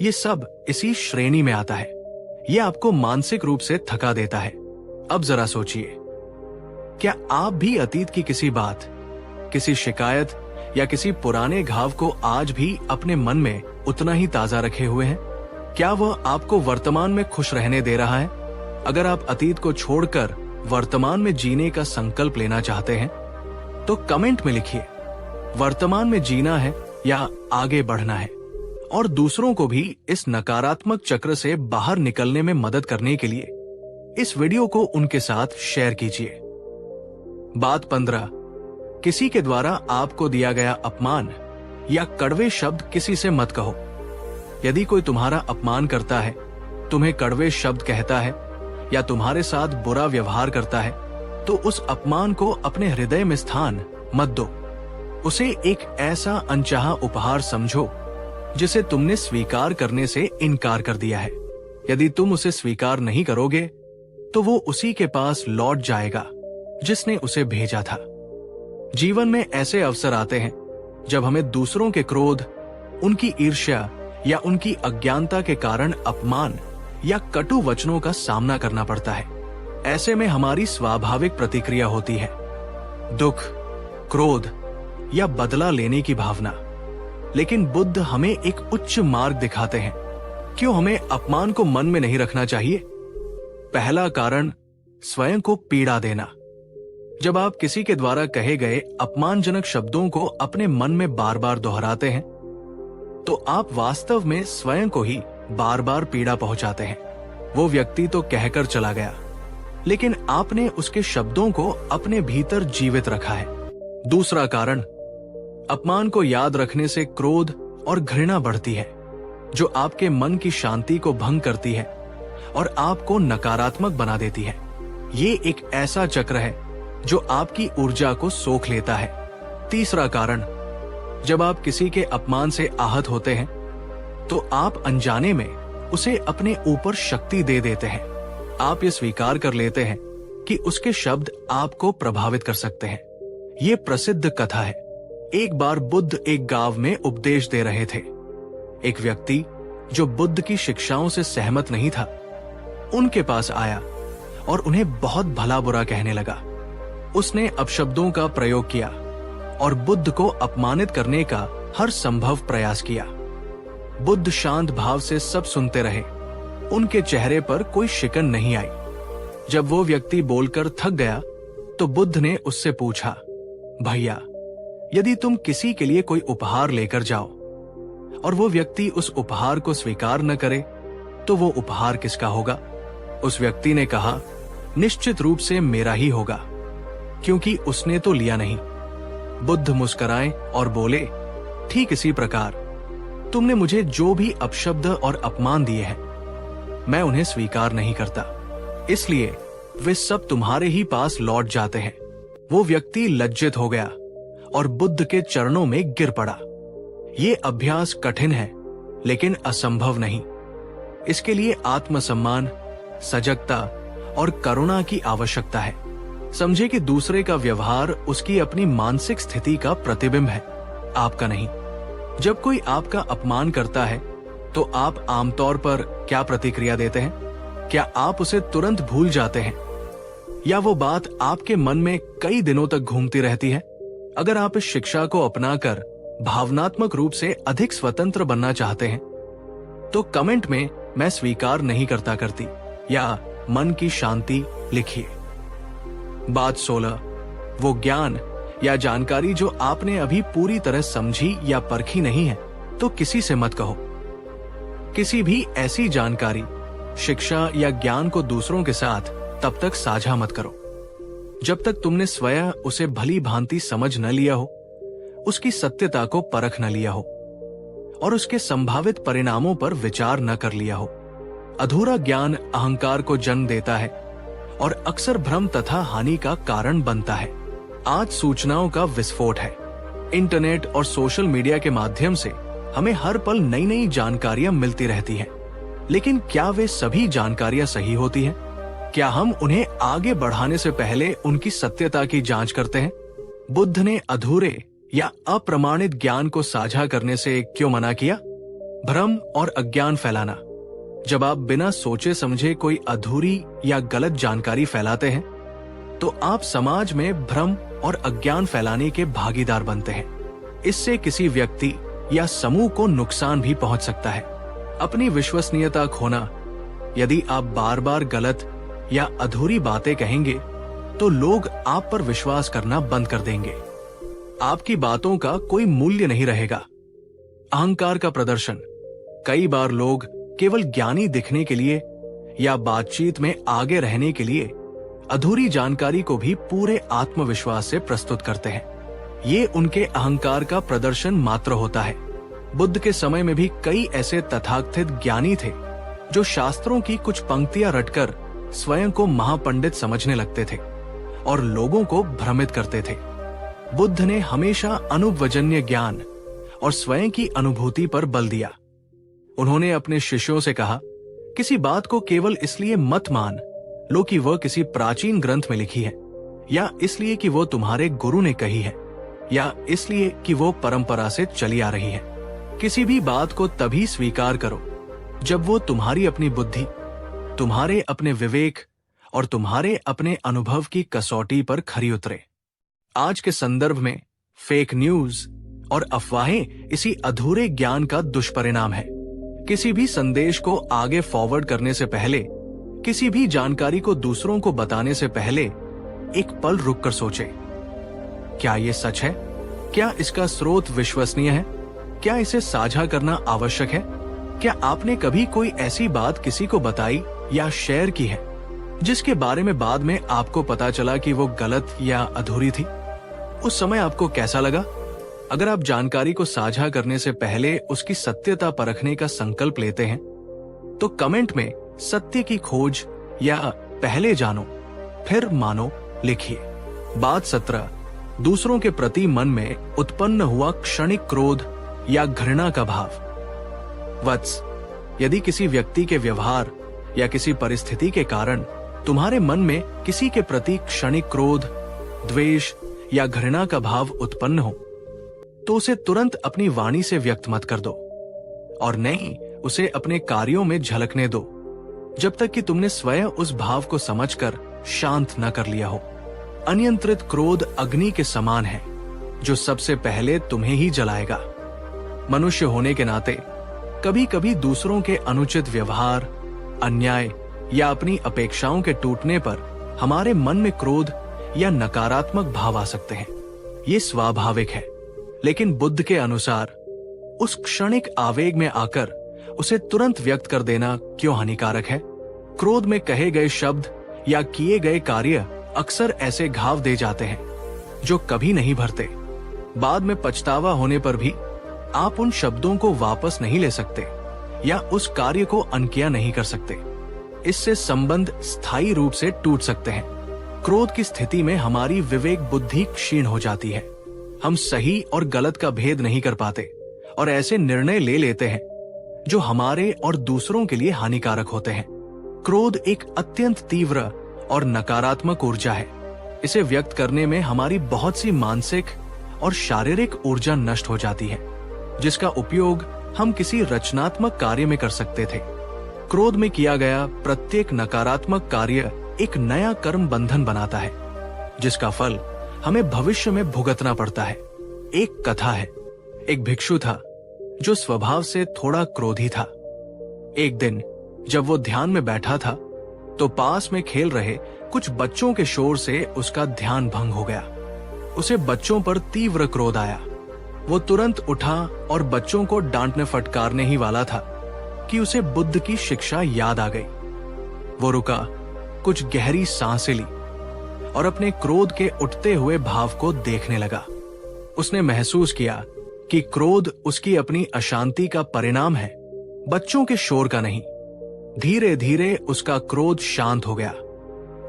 ये सब इसी श्रेणी में आता है। ये आपको मानसिक रूप से थका देता है। अब जरा सोचिए, क्या आप भी अतीत की किसी बात, किसी शिकायत या किसी पुराने घाव को आज भी अपने मन में उतना ही ताजा रखे हुए हैं? क्या वह आपको वर्तमान में खुश रहने दे रहा है? अगर आप अतीत को छोड़कर वर्तमान में जीने का संकल्प लेना चाहते हैं तो कमेंट में लिखिए, वर्तमान में जीना है या आगे बढ़ना है। और दूसरों को भी इस नकारात्मक चक्र से बाहर निकलने में मदद करने के लिए इस वीडियो को उनके साथ शेयर कीजिए। बात 15, किसी के द्वारा आपको दिया गया अपमान या कड़वे शब्द किसी से मत कहो। यदि कोई तुम्हारा अपमान करता है, तुम्हें कड़वे शब्द कहता है या तुम्हारे साथ बुरा व्यवहार करता है, तो उस अपमान को अपने हृदय में स्थान मत दो। उसे एक ऐसा अनचाहा उपहार समझो जिसे तुमने स्वीकार करने से इनकार कर दिया है। यदि तुम उसे स्वीकार नहीं करोगे तो वो उसी के पास लौट जाएगा जिसने उसे भेजा था। जीवन में ऐसे अवसर आते हैं जब हमें दूसरों के क्रोध, उनकी ईर्ष्या या उनकी अज्ञानता के कारण अपमान या कटु वचनों का सामना करना पड़ता है। ऐसे में हमारी स्वाभाविक प्रतिक्रिया होती है दुख, क्रोध या बदला लेने की भावना। लेकिन बुद्ध हमें एक उच्च मार्ग दिखाते हैं। क्यों हमें अपमान को मन में नहीं रखना चाहिए? पहला कारण, स्वयं को पीड़ा देना। जब आप किसी के द्वारा कहे गए अपमानजनक शब्दों को अपने मन में बार बार दोहराते हैं तो आप वास्तव में स्वयं को ही बार बार पीड़ा पहुंचाते हैं। वो व्यक्ति तो कहकर चला गया, लेकिन आपने उसके शब्दों को अपने भीतर जीवित रखा है। दूसरा कारण, अपमान को याद रखने से क्रोध और घृणा बढ़ती है, जो आपके मन की शांति को भंग करती है और आपको नकारात्मक बना देती है। ये एक ऐसा चक्र है जो आपकी ऊर्जा को सोख लेता है। तीसरा कारण, जब आप किसी के अपमान से आहत होते हैं तो आप अनजाने में उसे अपने ऊपर शक्ति दे देते हैं। आप ये स्वीकार कर लेते हैं कि उसके शब्द आपको प्रभावित कर सकते हैं। ये प्रसिद्ध कथा है। एक बार बुद्ध एक गांव में उपदेश दे रहे थे। एक व्यक्ति जो बुद्ध की शिक्षाओं से सहमत नहीं था, उनके पास आया और उन्हें बहुत भला बुरा कहने लगा। उसने अपशब्दों का प्रयोग किया और बुद्ध को अपमानित करने का हर संभव प्रयास किया। बुद्ध शांत भाव से सब सुनते रहे। उनके चेहरे पर कोई शिकन नहीं आई। जब वो व्यक्ति बोलकर थक गया तो बुद्ध ने उससे पूछा, भैया, यदि तुम किसी के लिए कोई उपहार लेकर जाओ और वो व्यक्ति उस उपहार को स्वीकार न करे तो वो उपहार किसका होगा? उस व्यक्ति ने कहा, निश्चित रूप से मेरा ही होगा, क्योंकि उसने तो लिया नहीं। बुद्ध मुस्कुराए और बोले, ठीक इसी प्रकार तुमने मुझे जो भी अपशब्द और अपमान दिए हैं, मैं उन्हें स्वीकार नहीं करता, इसलिए वे सब तुम्हारे ही पास लौट जाते हैं। वो व्यक्ति लज्जित हो गया और बुद्ध के चरणों में गिर पड़ा। ये अभ्यास कठिन है लेकिन असंभव नहीं। इसके लिए आत्मसम्मान, सजगता और करुणा की आवश्यकता है। समझे कि दूसरे का व्यवहार उसकी अपनी मानसिक स्थिति का प्रतिबिंब है, आपका नहीं। जब कोई आपका अपमान करता है तो आप आमतौर पर क्या प्रतिक्रिया देते हैं? क्या आप उसे तुरंत भूल जाते हैं या वो बात आपके मन में कई दिनों तक घूमती रहती है? अगर आप इस शिक्षा को अपनाकर भावनात्मक रूप से अधिक स्वतंत्र बनना चाहते हैं तो कमेंट में मैं स्वीकार नहीं करता करती या मन की शांति लिखिए। बात 16, वो ज्ञान या जानकारी जो आपने अभी पूरी तरह समझी या परखी नहीं है तो किसी से मत कहो। किसी भी ऐसी जानकारी, शिक्षा या ज्ञान को दूसरों के साथ तब तक साझा मत करो जब तक तुमने स्वयं उसे भली भांति समझ न लिया हो, उसकी सत्यता को परख न लिया हो और उसके संभावित परिणामों पर विचार न कर लिया हो। अधूरा ज्ञान अहंकार को जन्म देता है और अक्सर भ्रम तथा हानि का कारण बनता है। आज सूचनाओं का विस्फोट है। इंटरनेट और सोशल मीडिया के माध्यम से हमें हर पल नई नई जानकारियां मिलती रहती हैं। लेकिन क्या वे सभी जानकारियां सही होती हैं? क्या हम उन्हें आगे बढ़ाने से पहले उनकी सत्यता की जांच करते हैं? बुद्ध ने अधूरे या अप्रमाणित ज्ञान को साझा करने से क्यों मना किया? भ्रम और अज्ञान फैलाना। जब आप बिना सोचे समझे कोई अधूरी या गलत जानकारी फैलाते हैं तो आप समाज में भ्रम और अज्ञान फैलाने के भागीदार बनते हैं। इससे किसी व्यक्ति या समूह को नुकसान भी पहुंच सकता है। अपनी विश्वसनीयता खोना। यदि आप बार बार गलत या अधूरी बातें कहेंगे तो लोग आप पर विश्वास करना बंद कर देंगे। आपकी बातों का कोई मूल्य नहीं रहेगा। अहंकार का प्रदर्शन। कई बार लोग केवल ज्ञानी दिखने के लिए या बातचीत में आगे रहने के लिए अधूरी जानकारी को भी पूरे आत्मविश्वास से प्रस्तुत करते हैं। ये उनके अहंकार का प्रदर्शन मात्र होता है। बुद्ध के समय में भी कई ऐसे तथाकथित ज्ञानी थे जो शास्त्रों की कुछ पंक्तियां रटकर स्वयं को महापंडित समझने लगते थे और लोगों को भ्रमित करते थे। बुद्ध ने हमेशा अनुभवजन्य ज्ञान और स्वयं की अनुभूति पर बल दिया। उन्होंने अपने शिष्यों से कहा, किसी बात को केवल इसलिए मत मान लो कि वह किसी प्राचीन ग्रंथ में लिखी है, या इसलिए कि वो तुम्हारे गुरु ने कही है, या इसलिए कि वो परंपरा से चली आ रही है। किसी भी बात को तभी स्वीकार करो जब वो तुम्हारी अपनी बुद्धि, तुम्हारे अपने विवेक और तुम्हारे अपने अनुभव की कसौटी पर खरी उतरे। आज के संदर्भ में फेक न्यूज और अफवाहें इसी अधूरे ज्ञान का दुष्परिणाम है। किसी भी संदेश को आगे फॉरवर्ड करने से पहले, किसी भी जानकारी को दूसरों को बताने से पहले एक पल रुककर सोचें, क्या ये सच है? क्या इसका स्रोत विश्वसनीय है? क्या इसे साझा करना आवश्यक है? क्या आपने कभी कोई ऐसी बात किसी को बताई या शेयर की है जिसके बारे में बाद में आपको पता चला कि वो गलत या अधूरी थी? उस समय आपको कैसा लगा? अगर आप जानकारी को साझा करने से पहले उसकी सत्यता परखने का संकल्प लेते हैं तो कमेंट में सत्य की खोज या पहले जानो फिर मानो लिखिए। बात 17, दूसरों के प्रति मन में उत्पन्न हुआ क्षणिक क्रोध या घृणा का भाव। वत्स, यदि किसी व्यक्ति के व्यवहार या किसी परिस्थिति के कारण तुम्हारे मन में किसी के प्रति क्षणिक क्रोध, द्वेष या घृणा का भाव उत्पन्न हो तो उसे तुरंत अपनी वाणी से व्यक्त मत कर दो और नहीं उसे अपने कार्यों में झलकने दो जब तक कि तुमने स्वयं उस भाव को समझकर शांत न कर लिया हो। अनियंत्रित क्रोध अग्नि के समान है जो सबसे पहले तुम्हें ही जलाएगा। मनुष्य होने के नाते कभी कभी दूसरों के अनुचित व्यवहार, अन्याय या अपनी अपेक्षाओं के टूटने पर हमारे मन में क्रोध या नकारात्मक भाव आ सकते हैं। ये स्वाभाविक है, लेकिन बुद्ध के अनुसार उस क्षणिक आवेग में आकर उसे तुरंत व्यक्त कर देना क्यों हानिकारक है? क्रोध में कहे गए शब्द या किए गए कार्य अक्सर ऐसे घाव दे जाते हैं जो कभी नहीं भरते। बाद में पछतावा होने पर भी आप उन शब्दों को वापस नहीं ले सकते या उस कार्य को अनकिया नहीं कर सकते। इससे संबंध स्थायी रूप से टूट सकते हैं। क्रोध की स्थिति में हमारी विवेक बुद्धि क्षीण हो जाती है। हम सही और गलत का भेद नहीं कर पाते और ऐसे निर्णय ले लेते हैं जो हमारे और दूसरों के लिए हानिकारक होते हैं। क्रोध एक अत्यंत तीव्र और नकारात्मक ऊर्जा है। इसे व्यक्त करने में हमारी बहुत सी मानसिक और शारीरिक ऊर्जा नष्ट हो जाती है, जिसका उपयोग हम किसी रचनात्मक कार्य में कर सकते थे। क्रोध में किया गया प्रत्येक नकारात्मक कार्य एक नया कर्म बंधन बनाता है, जिसका फल हमें भविष्य में भुगतना पड़ता है। एक कथा है, एक भिक्षु था जो स्वभाव से थोड़ा क्रोधी था। एक दिन जब वो ध्यान में बैठा था तो पास में खेल रहे कुछ बच्चों के शोर से उसका ध्यान भंग हो गया। उसे बच्चों पर तीव्र क्रोध आया। वो तुरंत उठा और बच्चों को डांटने फटकारने ही वाला था कि उसे बुद्ध की शिक्षा याद आ गई। वो रुका, कुछ गहरी सांसें ली और अपने क्रोध के उठते हुए भाव को देखने लगा। उसने महसूस किया कि क्रोध उसकी अपनी अशांति का परिणाम है, बच्चों के शोर का नहीं। धीरे धीरे उसका क्रोध शांत हो गया।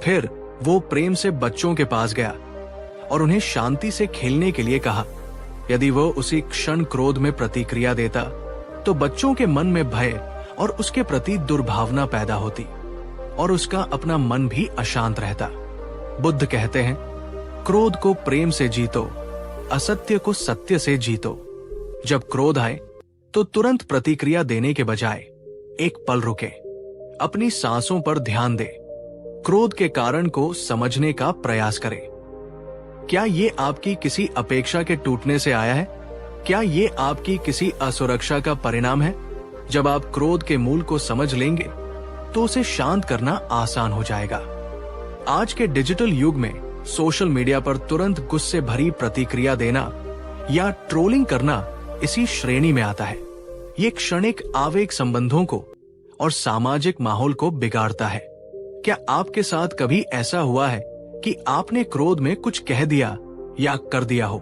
फिर वो प्रेम से बच्चों के पास गया और उन्हें शांति से खेलने के लिए कहा। यदि वो उसी क्षण क्रोध में प्रतिक्रिया देता तो बच्चों के मन में भय और उसके प्रति दुर्भावना पैदा होती और उसका अपना मन भी अशांत रहता। बुद्ध कहते हैं, क्रोध को प्रेम से जीतो, असत्य को सत्य से जीतो। जब क्रोध आए तो तुरंत प्रतिक्रिया देने के बजाय एक पल रुके, अपनी सांसों पर ध्यान दे, क्रोध के कारण को समझने का प्रयास करें। क्या ये आपकी किसी अपेक्षा के टूटने से आया है? क्या ये आपकी किसी असुरक्षा का परिणाम है? जब आप क्रोध के मूल को समझ लेंगे तो उसे शांत करना आसान हो जाएगा। आज के डिजिटल युग में सोशल मीडिया पर तुरंत गुस्से भरी प्रतिक्रिया देना या ट्रोलिंग करना इसी श्रेणी में आता है। ये क्षणिक आवेग संबंधों को और सामाजिक माहौल को बिगाड़ता है। क्या आपके साथ कभी ऐसा हुआ है कि आपने क्रोध में कुछ कह दिया या कर दिया हो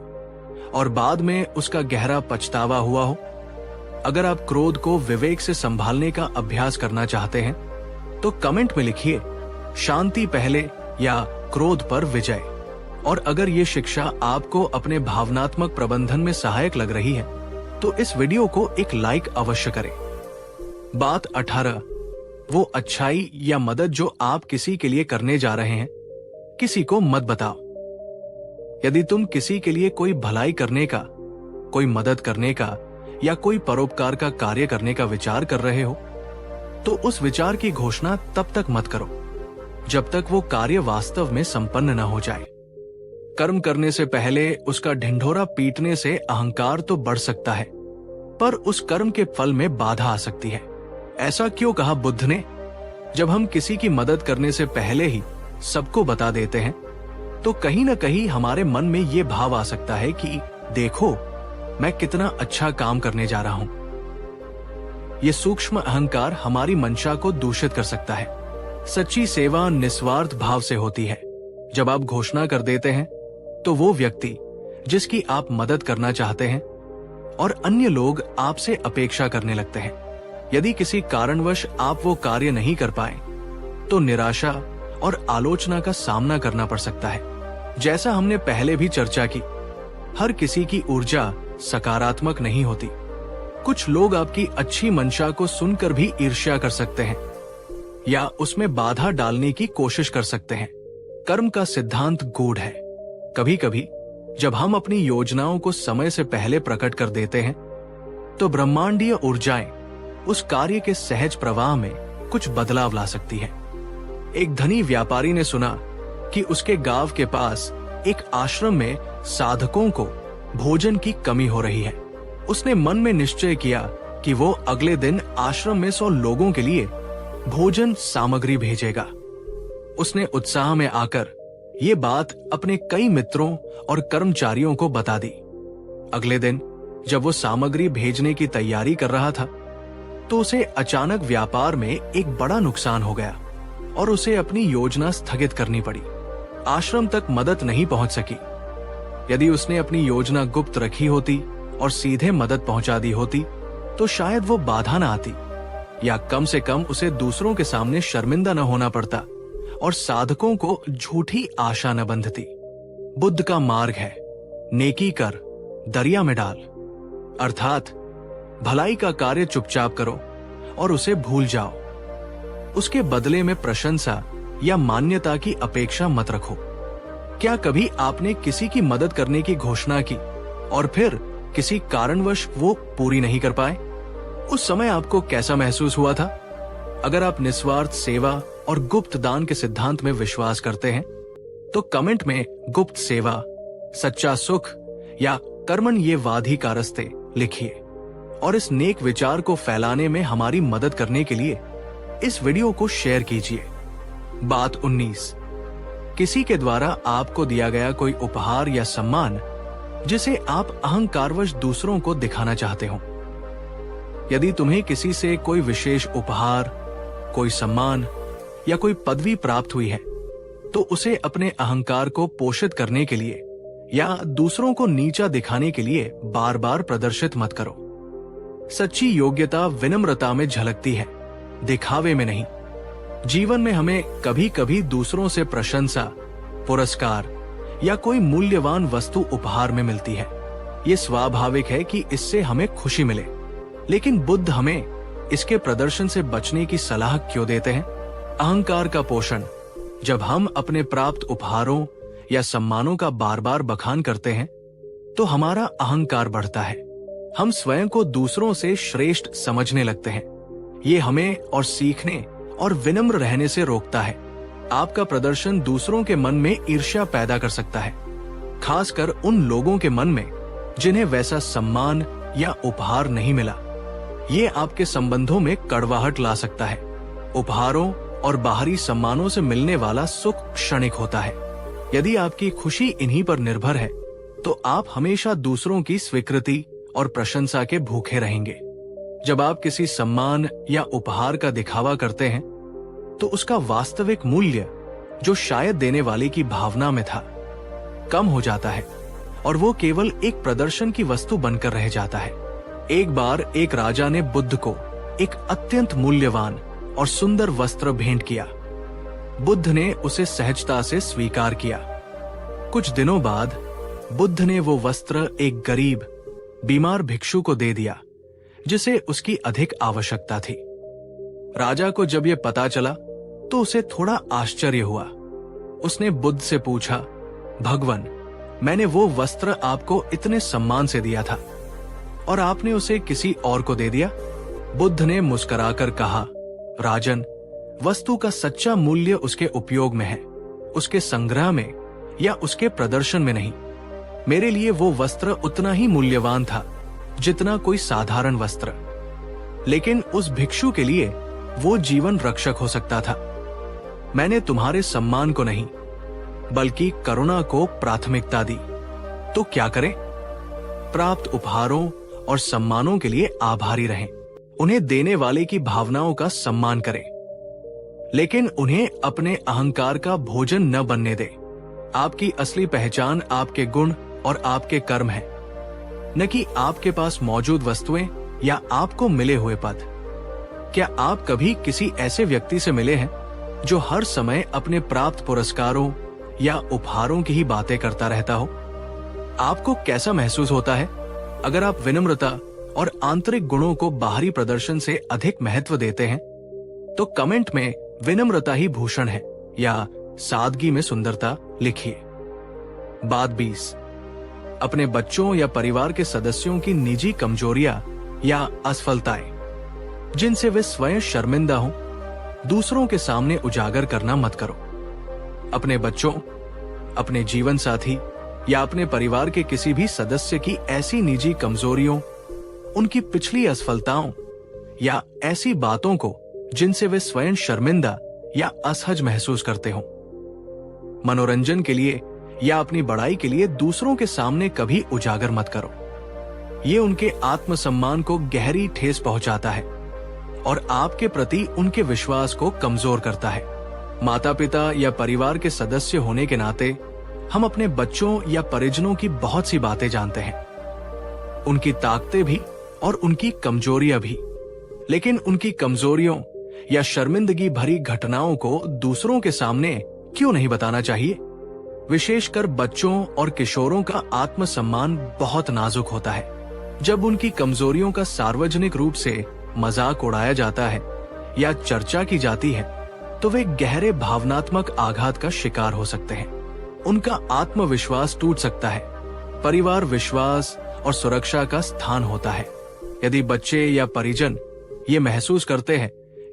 और बाद में उसका गहरा पछतावा हुआ हो? अगर आप क्रोध को विवेक से संभालने का अभ्यास करना चाहते हैं तो कमेंट में लिखिए, शांति पहले या क्रोध पर विजय। और अगर ये शिक्षा आपको अपने भावनात्मक प्रबंधन में सहायक लग रही है तो इस वीडियो को एक लाइक अवश्य करें। बात 18, वो अच्छाई या मदद जो आप किसी के लिए करने जा रहे हैं, किसी को मत बताओ। यदि तुम किसी के लिए कोई भलाई करने का, कोई मदद करने का या कोई परोपकार का कार्य करने का विचार कर रहे हो तो उस विचार की घोषणा तब तक मत करो जब तक वो कार्य वास्तव में संपन्न न हो जाए। कर्म करने से पहले उसका ढिंढोरा पीटने से अहंकार तो बढ़ सकता है, पर उस कर्म के फल में बाधा आ सकती है। ऐसा क्यों कहा बुद्ध ने? जब हम किसी की मदद करने से पहले ही सबको बता देते हैं तो कहीं न कहीं हमारे मन में ये भाव आ सकता है कि देखो मैं कितना अच्छा काम करने जा रहा हूं। ये सूक्ष्म अहंकार हमारी मंशा को दूषित कर सकता है। सच्ची सेवा निस्वार्थ भाव से होती है। जब आप घोषणा कर देते हैं तो वो व्यक्ति जिसकी आप मदद करना चाहते हैं और अन्य लोग आपसे अपेक्षा करने लगते हैं। यदि किसी कारणवश आप वो कार्य नहीं कर पाए तो निराशा और आलोचना का सामना करना पड़ सकता है। जैसा हमने पहले भी चर्चा की, हर किसी की ऊर्जा सकारात्मक नहीं होती। कुछ लोग आपकी अच्छी मंशा को सुनकर भी ईर्ष्या कर सकते हैं या उसमें बाधा डालने की कोशिश कर सकते हैं। कर्म का सिद्धांत गूढ़ है। कभी कभी जब हम अपनी योजनाओं को समय से पहले प्रकट कर देते हैं तो ब्रह्मांडीय ऊर्जाएं उस कार्य के सहज प्रवाह में कुछ बदलाव ला सकती है। एक धनी व्यापारी ने सुना कि उसके गांव के पास एक आश्रम में साधकों को भोजन की कमी हो रही है। उसने मन में निश्चय किया कि वो अगले दिन आश्रम में 100 लोगों के लिए भोजन सामग्री भेजेगा। उसने उत्साह में आकर ये बात अपने कई मित्रों और कर्मचारियों को बता दी। अगले दिन जब वो सामग्री भेजने की तैयारी कर रहा था तो उसे अचानक व्यापार में एक बड़ा नुकसान हो गया और उसे अपनी योजना स्थगित करनी पड़ी। आश्रम तक मदद नहीं पहुंच सकी। यदि उसने अपनी योजना गुप्त रखी होती और सीधे मदद पहुंचा दी होती तो शायद वो बाधा न आती, या कम से कम उसे दूसरों के सामने शर्मिंदा न होना पड़ता और साधकों को झूठी आशा न बंधती। बुद्ध का मार्ग है, नेकी कर, दरिया में डाल। अर्थात भलाई का कार्य चुपचाप करो और उसे भूल जाओ। उसके बदले में प्रशंसा या मान्यता की अपेक्षा मत रखो। क्या कभी आपने किसी की मदद करने की घोषणा की और फिर किसी कारणवश वो पूरी नहीं कर पाए? उस समय आपको कैसा महसूस हुआ था? अगर आप निस्वार्थ सेवा और गुप्त दान के सिद्धांत में विश्वास करते हैं तो कमेंट में गुप्त सेवा, सच्चा सुख या कर्मण ये वाधी कारस्ते लिखिए और इस नेक विचार को फैलाने में हमारी मदद करने के लिए इस वीडियो को शेयर कीजिए। बात 19। किसी के द्वारा आपको दिया गया कोई उपहार या सम्मान जिसे आप अहंकारवश दूसरों को दिखाना चाहते हो। यदि तुम्हें किसी से कोई विशेष उपहार, कोई सम्मान या कोई पदवी प्राप्त हुई है तो उसे अपने अहंकार को पोषित करने के लिए या दूसरों को नीचा दिखाने के लिए बार बार प्रदर्शित मत करो। सच्ची योग्यता विनम्रता में झलकती है, दिखावे में नहीं। जीवन में हमें कभी कभी दूसरों से प्रशंसा, पुरस्कार या कोई मूल्यवान वस्तु उपहार में मिलती है। ये स्वाभाविक है कि इससे हमें खुशी मिले, लेकिन बुद्ध हमें इसके प्रदर्शन से बचने की सलाह क्यों देते हैं? अहंकार का पोषण। जब हम अपने प्राप्त उपहारों या सम्मानों का बार बार बखान करते हैं तो हमारा अहंकार बढ़ता है। हम स्वयं को दूसरों से श्रेष्ठ समझने लगते हैं। ये हमें और सीखने और विनम्र रहने से रोकता है। आपका प्रदर्शन दूसरों के मन में ईर्ष्या पैदा कर सकता है, खासकर उन लोगों के मन में जिन्हें वैसा सम्मान या उपहार नहीं मिला। ये आपके संबंधों में कड़वाहट ला सकता है। उपहारों और बाहरी सम्मानों से मिलने वाला सुख क्षणिक होता है। यदि आपकी खुशी इन्हीं पर निर्भर है तो आप हमेशा दूसरों की स्वीकृति और प्रशंसा के भूखे रहेंगे। जब आप किसी सम्मान या उपहार का दिखावा करते हैं तो उसका वास्तविक मूल्य, जो शायद देने वाले की भावना में था, कम हो जाता है और वो केवल एक प्रदर्शन की वस्तु बनकर रह जाता है। एक बार एक राजा ने बुद्ध को एक अत्यंत मूल्यवान और सुंदर वस्त्र भेंट किया। बुद्ध ने उसे सहजता से स्वीकार किया। कुछ दिनों बाद बुद्ध ने वो वस्त्र एक गरीब, बीमार भिक्षु को दे दिया जिसे उसकी अधिक आवश्यकता थी। राजा को जब ये पता चला तो उसे थोड़ा आश्चर्य हुआ। उसने बुद्ध से पूछा, भगवान, मैंने वो वस्त्र आपको इतने सम्मान से दिया था और आपने उसे किसी और को दे दिया? बुद्ध ने मुस्कुराकर कहा, राजन, वस्तु का सच्चा मूल्य उसके उपयोग में है, उसके संग्रह में या उसके प्रदर्शन में नहीं। मेरे लिए वो वस्त्र उतना ही मूल्यवान था जितना कोई साधारण वस्त्र, लेकिन उस भिक्षु के लिए वो जीवन रक्षक हो सकता था। मैंने तुम्हारे सम्मान को नहीं बल्कि करुणा को प्राथमिकता दी। तो क्या करें? प्राप्त उपहारों और सम्मानों के लिए आभारी रहें, उन्हें देने वाले की भावनाओं का सम्मान करें, लेकिन उन्हें अपने अहंकार का भोजन न बनने दें। आपकी असली पहचान आपके गुण और आपके कर्म है, न कि आपके पास मौजूद वस्तुएं या आपको मिले हुए पद। क्या आप कभी किसी ऐसे व्यक्ति से मिले हैं जो हर समय अपने प्राप्त पुरस्कारों या उपहारों की ही बातें करता रहता हो? आपको कैसा महसूस होता है अगर आप विनम्रता और आंतरिक गुणों को बाहरी प्रदर्शन से अधिक महत्व देते हैं? तो कमेंट में विनम्रता ही भूषण है या सादगी में सुंदरता लिखिए। बात 20। अपने बच्चों या परिवार के सदस्यों की निजी कमजोरियां या असफलताएं जिनसे वे स्वयं शर्मिंदा हों, दूसरों के सामने उजागर करना मत करो। अपने बच्चों, अपने जीवन साथी या अपने परिवार के किसी भी सदस्य की ऐसी निजी कमजोरियों, उनकी पिछली असफलताओं या ऐसी बातों को जिनसे वे स्वयं शर्मिंदा या असहज महसूस करते हो, मनोरंजन के लिए या अपनी बड़ाई के लिए दूसरों के सामने कभी उजागर मत करो। ये उनके आत्मसम्मान को गहरी ठेस पहुंचाता है और आपके प्रति उनके विश्वास को कमजोर करता है। माता पिता या परिवार के सदस्य होने के नाते हम अपने बच्चों या परिजनों की बहुत सी बातें जानते हैं, उनकी ताकतें भी और उनकी कमजोरियां भी, लेकिन उनकी कमजोरियों या शर्मिंदगी भरी घटनाओं को दूसरों के सामने क्यों नहीं बताना चाहिए? विशेषकर बच्चों और किशोरों का आत्मसम्मान बहुत नाजुक होता है। जब उनकी कमजोरियों का सार्वजनिक रूप से मजाक उड़ाया जाता है या चर्चा की जाती है तो वे गहरे भावनात्मक आघात का शिकार हो सकते हैं। उनका आत्मविश्वास टूट सकता है। परिवार विश्वास और सुरक्षा का स्थान होता है। यदि बच्चे या परिजन ये महसूस करते हैं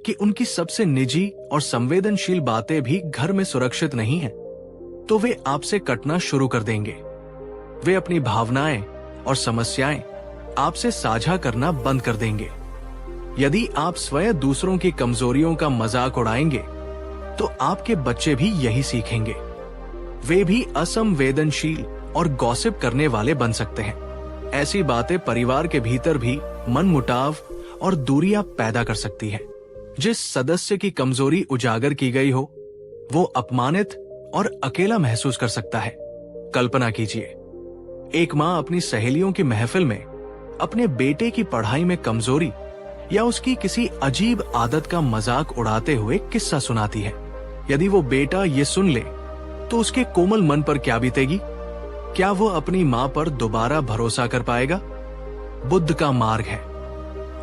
कि उनकी सबसे निजी और संवेदनशील बातें भी घर में सुरक्षित नहीं हैं, तो वे आपसे कटना शुरू कर देंगे। वे अपनी भावनाएं और समस्याएं आपसे साझा करना बंद कर देंगे। यदि आप स्वयं दूसरों की कमजोरियों का मजाक उड़ाएंगे, तो आपके बच्चे भी यही सीखेंगे। वे भी असंवेदनशील और गॉसिप करने वाले बन सकते हैं। ऐसी बातें परिवार के भीतर भी मनमुटाव और दूरियां पैदा कर सकती है। जिस सदस्य की कमजोरी उजागर की गई हो, वो अपमानित और अकेला महसूस कर सकता है। कल्पना कीजिए, एक माँ अपनी सहेलियों की महफिल में अपने बेटे की पढ़ाई में कमजोरी या उसकी किसी अजीब आदत का मजाक उड़ाते हुए किस्सा सुनाती है। यदि वो बेटा ये सुन ले, तो उसके कोमल मन पर क्या बीतेगी? क्या वो अपनी माँ पर दोबारा भरोसा कर पाएगा? बुद्ध का मार्ग है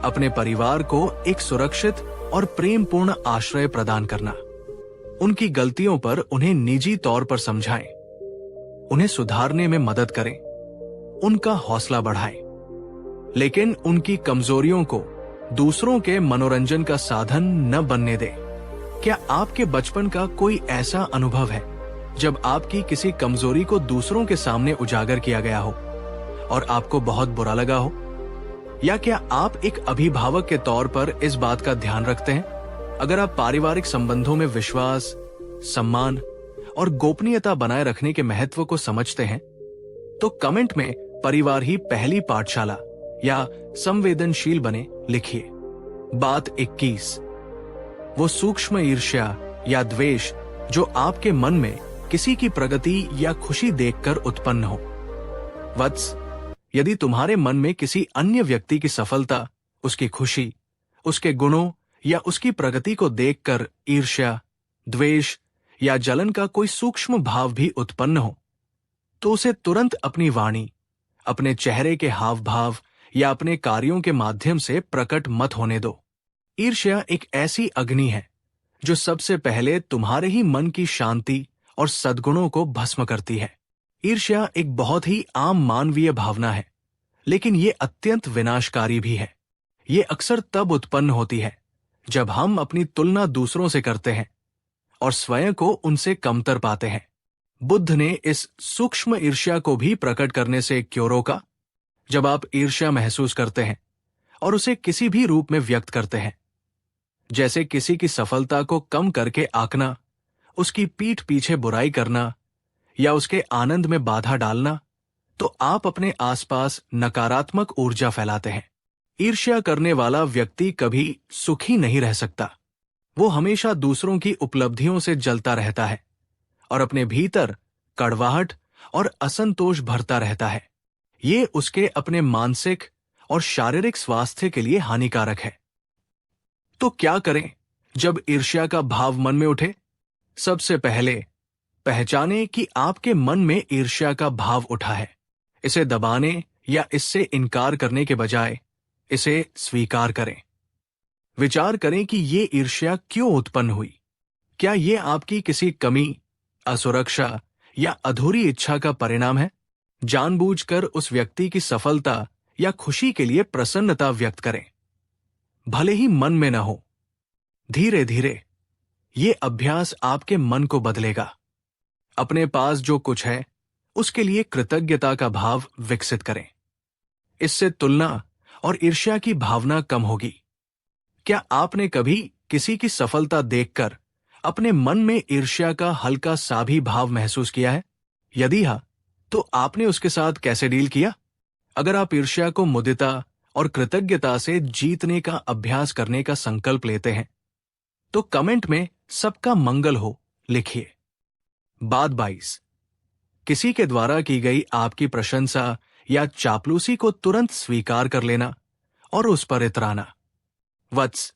अपने परिवार को एक सुरक्षित और प्रेमपूर्ण आश्रय प्रदान करना। उनकी गलतियों पर उन्हें निजी तौर पर समझाएं, उन्हें सुधारने में मदद करें, उनका हौसला बढ़ाएं, लेकिन उनकी कमजोरियों को दूसरों के मनोरंजन का साधन न बनने दें। क्या आपके बचपन का कोई ऐसा अनुभव है जब आपकी किसी कमजोरी को दूसरों के सामने उजागर किया गया हो और आपको बहुत बुरा लगा हो? या क्या आप एक अभिभावक के तौर पर इस बात का ध्यान रखते हैं? अगर आप पारिवारिक संबंधों में विश्वास, सम्मान और गोपनीयता बनाए रखने के महत्व को समझते हैं, तो कमेंट में परिवार ही पहली पाठशाला या संवेदनशील बने लिखिए। बात 21, वो सूक्ष्म ईर्ष्या या द्वेष जो आपके मन में किसी की प्रगति या खुशी देखकर उत्पन्न हो। वत्स, यदि तुम्हारे मन में किसी अन्य व्यक्ति की सफलता, उसकी खुशी, उसके गुणों या उसकी प्रगति को देखकर ईर्ष्या, द्वेष या जलन का कोई सूक्ष्म भाव भी उत्पन्न हो, तो उसे तुरंत अपनी वाणी, अपने चेहरे के हाव भाव या अपने कार्यों के माध्यम से प्रकट मत होने दो। ईर्ष्या एक ऐसी अग्नि है जो सबसे पहले तुम्हारे ही मन की शांति और सद्गुणों को भस्म करती है। ईर्ष्या एक बहुत ही आम मानवीय भावना है, लेकिन ये अत्यंत विनाशकारी भी है। ये अक्सर तब उत्पन्न होती है जब हम अपनी तुलना दूसरों से करते हैं और स्वयं को उनसे कमतर पाते हैं। बुद्ध ने इस सूक्ष्म ईर्ष्या को भी प्रकट करने से क्यों रोका? जब आप ईर्ष्या महसूस करते हैं और उसे किसी भी रूप में व्यक्त करते हैं, जैसे किसी की सफलता को कम करके आंकना, उसकी पीठ पीछे बुराई करना या उसके आनंद में बाधा डालना, तो आप अपने आसपास नकारात्मक ऊर्जा फैलाते हैं। ईर्ष्या करने वाला व्यक्ति कभी सुखी नहीं रह सकता। वो हमेशा दूसरों की उपलब्धियों से जलता रहता है और अपने भीतर कड़वाहट और असंतोष भरता रहता है। ये उसके अपने मानसिक और शारीरिक स्वास्थ्य के लिए हानिकारक है। तो क्या करें जब ईर्ष्या का भाव मन में उठे? सबसे पहले पहचानें कि आपके मन में ईर्ष्या का भाव उठा है। इसे दबाने या इससे इनकार करने के बजाय इसे स्वीकार करें। विचार करें कि ये ईर्ष्या क्यों उत्पन्न हुई। क्या ये आपकी किसी कमी, असुरक्षा या अधूरी इच्छा का परिणाम है? जानबूझकर उस व्यक्ति की सफलता या खुशी के लिए प्रसन्नता व्यक्त करें, भले ही मन में न हो। धीरे धीरे ये अभ्यास आपके मन को बदलेगा। अपने पास जो कुछ है उसके लिए कृतज्ञता का भाव विकसित करें। इससे तुलना और ईर्ष्या की भावना कम होगी। क्या आपने कभी किसी की सफलता देखकर अपने मन में ईर्ष्या का हल्का सा भी भाव महसूस किया है? यदि हाँ, तो आपने उसके साथ कैसे डील किया? अगर आप ईर्ष्या को मुदिता और कृतज्ञता से जीतने का अभ्यास करने का संकल्प लेते हैं, तो कमेंट में सबका मंगल हो लिखिए। बात 22, किसी के द्वारा की गई आपकी प्रशंसा या चापलूसी को तुरंत स्वीकार कर लेना और उस पर इतराना। वत्स,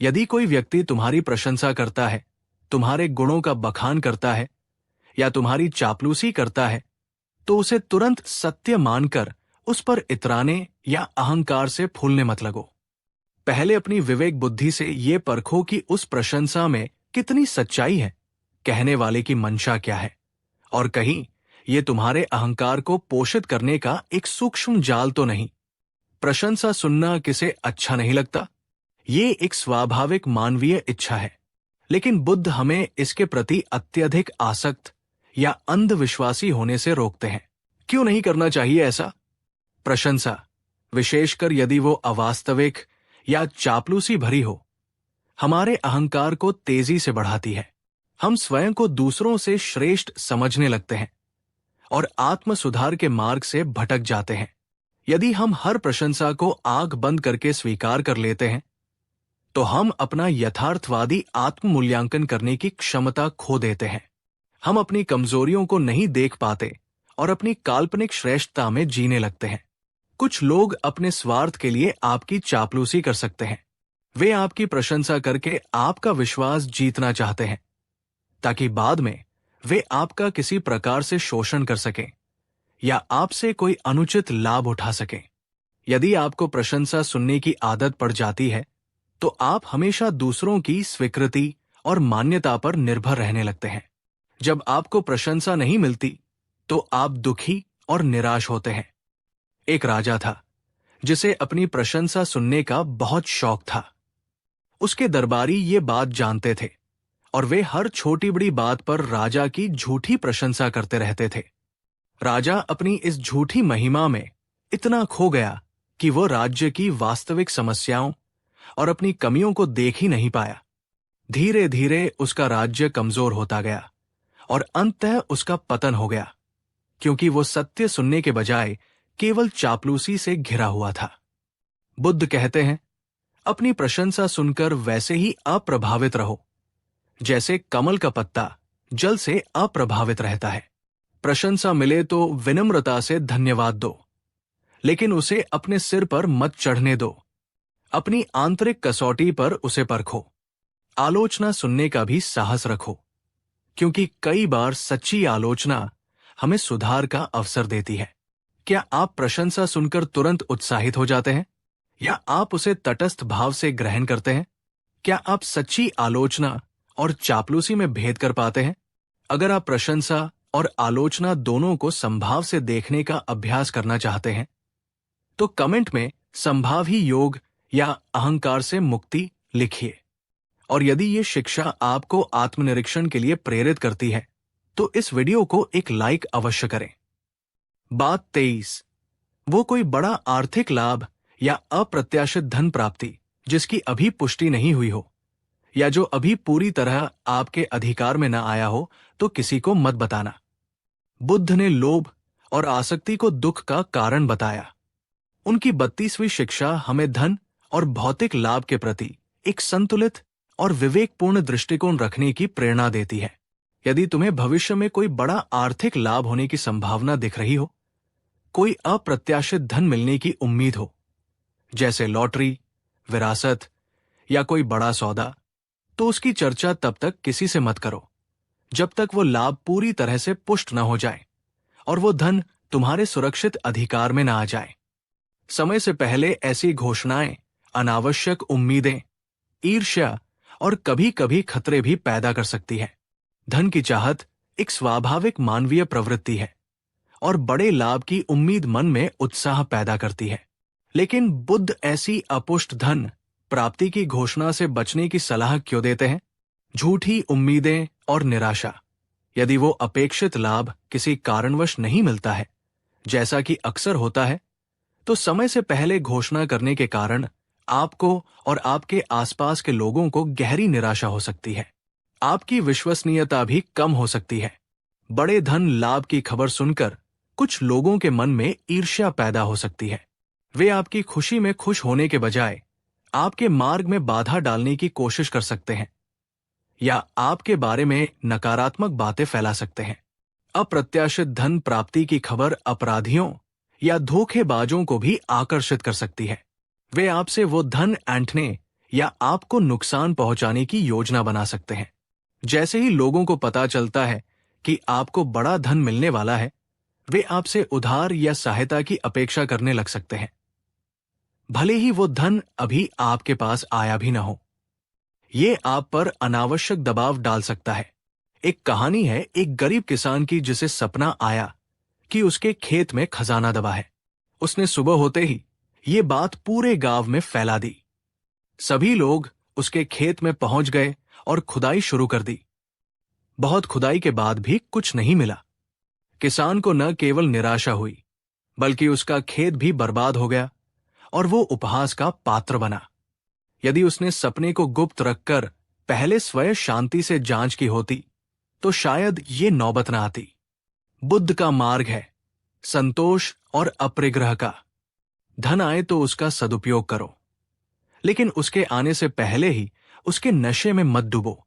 यदि कोई व्यक्ति तुम्हारी प्रशंसा करता है, तुम्हारे गुणों का बखान करता है या तुम्हारी चापलूसी करता है, तो उसे तुरंत सत्य मानकर उस पर इतराने या अहंकार से फूलने मत लगो। पहले अपनी विवेक बुद्धि से ये परखो कि उस प्रशंसा में कितनी सच्चाई है, कहने वाले की मंशा क्या है, और कहीं ये तुम्हारे अहंकार को पोषित करने का एक सूक्ष्म जाल तो नहीं। प्रशंसा सुनना किसे अच्छा नहीं लगता? ये एक स्वाभाविक मानवीय इच्छा है, लेकिन बुद्ध हमें इसके प्रति अत्यधिक आसक्त या अंधविश्वासी होने से रोकते हैं। क्यों नहीं करना चाहिए ऐसा? प्रशंसा, विशेषकर यदि वो अवास्तविक या चापलूसी भरी हो, हमारे अहंकार को तेजी से बढ़ाती है। हम स्वयं को दूसरों से श्रेष्ठ समझने लगते हैं और आत्म सुधार के मार्ग से भटक जाते हैं। यदि हम हर प्रशंसा को आंख बंद करके स्वीकार कर लेते हैं, तो हम अपना यथार्थवादी आत्म मूल्यांकन करने की क्षमता खो देते हैं। हम अपनी कमजोरियों को नहीं देख पाते और अपनी काल्पनिक श्रेष्ठता में जीने लगते हैं। कुछ लोग अपने स्वार्थ के लिए आपकी चापलूसी कर सकते हैं। वे आपकी प्रशंसा करके आपका विश्वास जीतना चाहते हैं, ताकि बाद में वे आपका किसी प्रकार से शोषण कर सकें या आपसे कोई अनुचित लाभ उठा सकें। यदि आपको प्रशंसा सुनने की आदत पड़ जाती है, तो आप हमेशा दूसरों की स्वीकृति और मान्यता पर निर्भर रहने लगते हैं। जब आपको प्रशंसा नहीं मिलती, तो आप दुखी और निराश होते हैं। एक राजा था जिसे अपनी प्रशंसा सुनने का बहुत शौक था। उसके दरबारी ये बात जानते थे और वे हर छोटी बड़ी बात पर राजा की झूठी प्रशंसा करते रहते थे। राजा अपनी इस झूठी महिमा में इतना खो गया कि वो राज्य की वास्तविक समस्याओं और अपनी कमियों को देख ही नहीं पाया। धीरे धीरे उसका राज्य कमजोर होता गया और अंततः उसका पतन हो गया, क्योंकि वो सत्य सुनने के बजाय केवल चापलूसी से घिरा हुआ था। बुद्ध कहते हैं, अपनी प्रशंसा सुनकर वैसे ही अप्रभावित रहो जैसे कमल का पत्ता जल से अप्रभावित रहता है। प्रशंसा मिले तो विनम्रता से धन्यवाद दो, लेकिन उसे अपने सिर पर मत चढ़ने दो। अपनी आंतरिक कसौटी पर उसे परखो। आलोचना सुनने का भी साहस रखो, क्योंकि कई बार सच्ची आलोचना हमें सुधार का अवसर देती है। क्या आप प्रशंसा सुनकर तुरंत उत्साहित हो जाते हैं, या आप उसे तटस्थ भाव से ग्रहण करते हैं? क्या आप सच्ची आलोचना और चापलूसी में भेद कर पाते हैं? अगर आप प्रशंसा और आलोचना दोनों को संभाव से देखने का अभ्यास करना चाहते हैं, तो कमेंट में संभावी योग या अहंकार से मुक्ति लिखिए। और यदि ये शिक्षा आपको आत्मनिरीक्षण के लिए प्रेरित करती है, तो इस वीडियो को एक लाइक अवश्य करें। बात 23। वो कोई बड़ा आर्थिक लाभ या अप्रत्याशित धन प्राप्ति जिसकी अभी पुष्टि नहीं हुई हो, या जो अभी पूरी तरह आपके अधिकार में न आया हो, तो किसी को मत बताना। बुद्ध ने लोभ और आसक्ति को दुख का कारण बताया। उनकी 32वीं शिक्षा हमें धन और भौतिक लाभ के प्रति एक संतुलित और विवेकपूर्ण दृष्टिकोण रखने की प्रेरणा देती है। यदि तुम्हें भविष्य में कोई बड़ा आर्थिक लाभ होने की संभावना दिख रही हो, कोई अप्रत्याशित धन मिलने की उम्मीद हो, जैसे लॉटरी, विरासत या कोई बड़ा सौदा, तो उसकी चर्चा तब तक किसी से मत करो जब तक वो लाभ पूरी तरह से पुष्ट न हो जाए और वो धन तुम्हारे सुरक्षित अधिकार में न आ जाए। समय से पहले ऐसी घोषणाएं अनावश्यक उम्मीदें, ईर्ष्या और कभी कभी खतरे भी पैदा कर सकती है। धन की चाहत एक स्वाभाविक मानवीय प्रवृत्ति है और बड़े लाभ की उम्मीद मन में उत्साह पैदा करती है। लेकिन बुद्ध ऐसी अपुष्ट धन प्राप्ति की घोषणा से बचने की सलाह क्यों देते हैं? झूठी उम्मीदें और निराशा, यदि वो अपेक्षित लाभ किसी कारणवश नहीं मिलता है, जैसा कि अक्सर होता है, तो समय से पहले घोषणा करने के कारण आपको और आपके आसपास के लोगों को गहरी निराशा हो सकती है। आपकी विश्वसनीयता भी कम हो सकती है। बड़े धन लाभ की खबर सुनकर कुछ लोगों के मन में ईर्ष्या पैदा हो सकती है। वे आपकी खुशी में खुश होने के बजाय आपके मार्ग में बाधा डालने की कोशिश कर सकते हैं या आपके बारे में नकारात्मक बातें फैला सकते हैं। अप्रत्याशित धन प्राप्ति की खबर अपराधियों या धोखेबाजों को भी आकर्षित कर सकती है। वे आपसे वो धन ऐंठने या आपको नुकसान पहुंचाने की योजना बना सकते हैं। जैसे ही लोगों को पता चलता है कि आपको बड़ा धन मिलने वाला है, वे आपसे उधार या सहायता की अपेक्षा करने लग सकते हैं, भले ही वो धन अभी आपके पास आया भी न हो। ये आप पर अनावश्यक दबाव डाल सकता है। एक कहानी है एक गरीब किसान की जिसे सपना आया कि उसके खेत में खजाना दबा है। उसने सुबह होते ही ये बात पूरे गांव में फैला दी। सभी लोग उसके खेत में पहुंच गए और खुदाई शुरू कर दी। बहुत खुदाई के बाद भी कुछ नहीं मिला। किसान को न केवल निराशा हुई, बल्कि उसका खेत भी बर्बाद हो गया और वो उपहास का पात्र बना। यदि उसने सपने को गुप्त रखकर पहले स्वयं शांति से जांच की होती, तो शायद ये नौबत न आती। बुद्ध का मार्ग है संतोष और अपरिग्रह का। धन आए तो उसका सदुपयोग करो, लेकिन उसके आने से पहले ही उसके नशे में मत डूबो।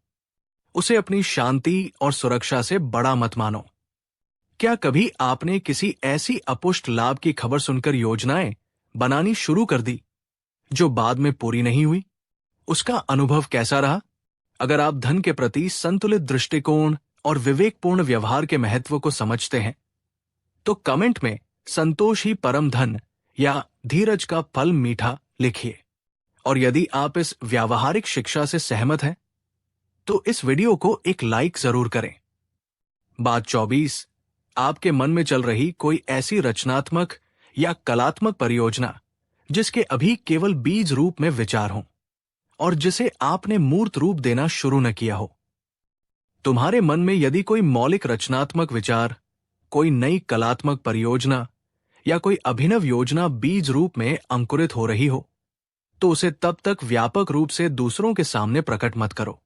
उसे अपनी शांति और सुरक्षा से बड़ा मत मानो। क्या कभी आपने किसी ऐसी अपुष्ट लाभ की खबर सुनकर योजनाएं बनानी शुरू कर दी जो बाद में पूरी नहीं हुई? उसका अनुभव कैसा रहा? अगर आप धन के प्रति संतुलित दृष्टिकोण और विवेकपूर्ण व्यवहार के महत्व को समझते हैं, तो कमेंट में संतोष ही परम धन या धीरज का फल मीठा लिखिए। और यदि आप इस व्यावहारिक शिक्षा से सहमत हैं, तो इस वीडियो को एक लाइक जरूर करें। बात 24, आपके मन में चल रही कोई ऐसी रचनात्मक या कलात्मक परियोजना जिसके अभी केवल बीज रूप में विचार हो और जिसे आपने मूर्त रूप देना शुरू न किया हो। तुम्हारे मन में यदि कोई मौलिक रचनात्मक विचार, कोई नई कलात्मक परियोजना या कोई अभिनव योजना बीज रूप में अंकुरित हो रही हो, तो उसे तब तक व्यापक रूप से दूसरों के सामने प्रकट मत करो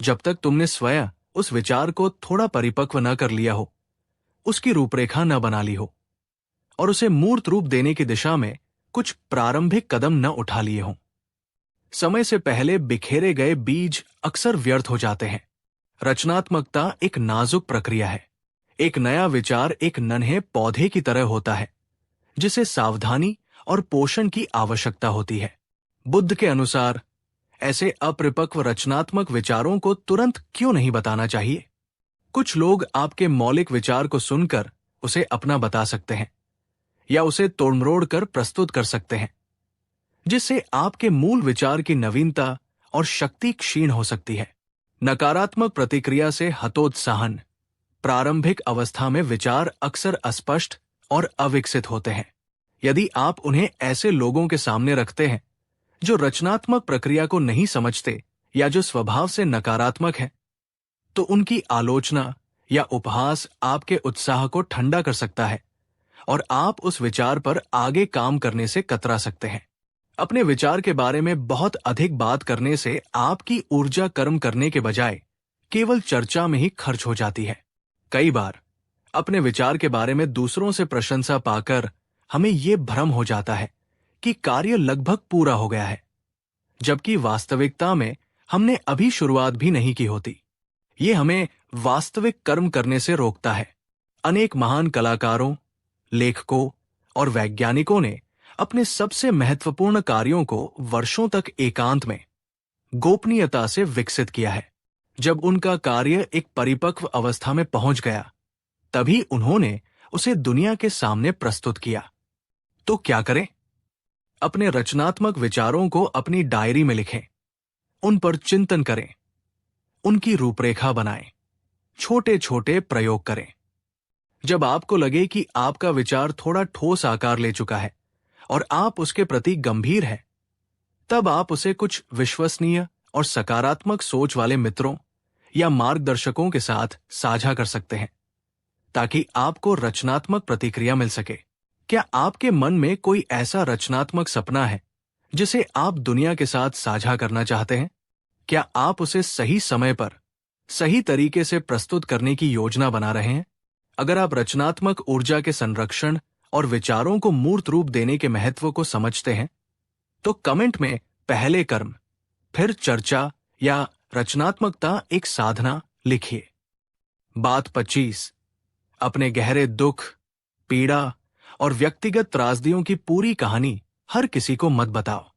जब तक तुमने स्वयं उस विचार को थोड़ा परिपक्व न कर लिया हो, उसकी रूपरेखा न बना ली हो और उसे मूर्त रूप देने की दिशा में कुछ प्रारंभिक कदम न उठा लिए हों। समय से पहले बिखेरे गए बीज अक्सर व्यर्थ हो जाते हैं। रचनात्मकता एक नाजुक प्रक्रिया है। एक नया विचार एक नन्हे पौधे की तरह होता है जिसे सावधानी और पोषण की आवश्यकता होती है। बुद्ध के अनुसार ऐसे अपरिपक्व रचनात्मक विचारों को तुरंत क्यों नहीं बताना चाहिए? कुछ लोग आपके मौलिक विचार को सुनकर उसे अपना बता सकते हैं या उसे तोड़मरोड़ कर प्रस्तुत कर सकते हैं, जिससे आपके मूल विचार की नवीनता और शक्ति क्षीण हो सकती है। नकारात्मक प्रतिक्रिया से हतोत्साहन। प्रारंभिक अवस्था में विचार अक्सर अस्पष्ट और अविकसित होते हैं। यदि आप उन्हें ऐसे लोगों के सामने रखते हैं जो रचनात्मक प्रक्रिया को नहीं समझते या जो स्वभाव से नकारात्मक हैं, तो उनकी आलोचना या उपहास आपके उत्साह को ठंडा कर सकता है और आप उस विचार पर आगे काम करने से कतरा सकते हैं। अपने विचार के बारे में बहुत अधिक बात करने से आपकी ऊर्जा कर्म करने के बजाय केवल चर्चा में ही खर्च हो जाती है। कई बार अपने विचार के बारे में दूसरों से प्रशंसा पाकर हमें ये भ्रम हो जाता है कि कार्य लगभग पूरा हो गया है, जबकि वास्तविकता में हमने अभी शुरुआत भी नहीं की होती। ये हमें वास्तविक कर्म करने से रोकता है। अनेक महान कलाकारों, लेखकों और वैज्ञानिकों ने अपने सबसे महत्वपूर्ण कार्यों को वर्षों तक एकांत में गोपनीयता से विकसित किया है। जब उनका कार्य एक परिपक्व अवस्था में पहुंच गया, तभी उन्होंने उसे दुनिया के सामने प्रस्तुत किया। तो क्या करें? अपने रचनात्मक विचारों को अपनी डायरी में लिखें, उन पर चिंतन करें, उनकी रूपरेखा बनाएं, छोटे छोटे प्रयोग करें। जब आपको लगे कि आपका विचार थोड़ा ठोस आकार ले चुका है और आप उसके प्रति गंभीर हैं, तब आप उसे कुछ विश्वसनीय और सकारात्मक सोच वाले मित्रों या मार्गदर्शकों के साथ साझा कर सकते हैं, ताकि आपको रचनात्मक प्रतिक्रिया मिल सके। क्या आपके मन में कोई ऐसा रचनात्मक सपना है जिसे आप दुनिया के साथ साझा करना चाहते हैं? क्या आप उसे सही समय पर सही तरीके से प्रस्तुत करने की योजना बना रहे हैं? अगर आप रचनात्मक ऊर्जा के संरक्षण और विचारों को मूर्त रूप देने के महत्व को समझते हैं, तो कमेंट में पहले कर्म, फिर चर्चा या रचनात्मकता एक साधना लिखिए। बात 25, अपने गहरे दुख, पीड़ा और व्यक्तिगत त्रासदियों की पूरी कहानी हर किसी को मत बताओ।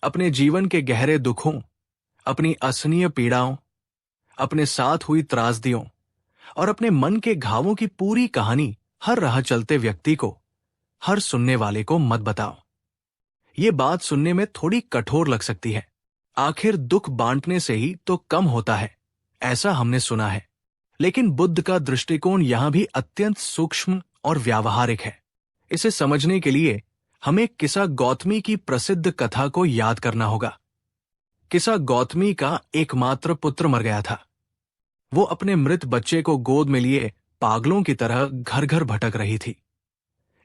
अपने जीवन के गहरे दुखों, अपनी असहनीय पीड़ाओं, अपने साथ हुई त्रासदियों और अपने मन के घावों की पूरी कहानी हर राह चलते व्यक्ति को, हर सुनने वाले को मत बताओ। ये बात सुनने में थोड़ी कठोर लग सकती है। आखिर दुख बांटने से ही तो कम होता है, ऐसा हमने सुना है। लेकिन बुद्ध का दृष्टिकोण यहां भी अत्यंत सूक्ष्म और व्यावहारिक है। इसे समझने के लिए हमें किसा गौतमी की प्रसिद्ध कथा को याद करना होगा। किसा गौतमी का एकमात्र पुत्र मर गया था। वो अपने मृत बच्चे को गोद में लिए पागलों की तरह घर घर भटक रही थी,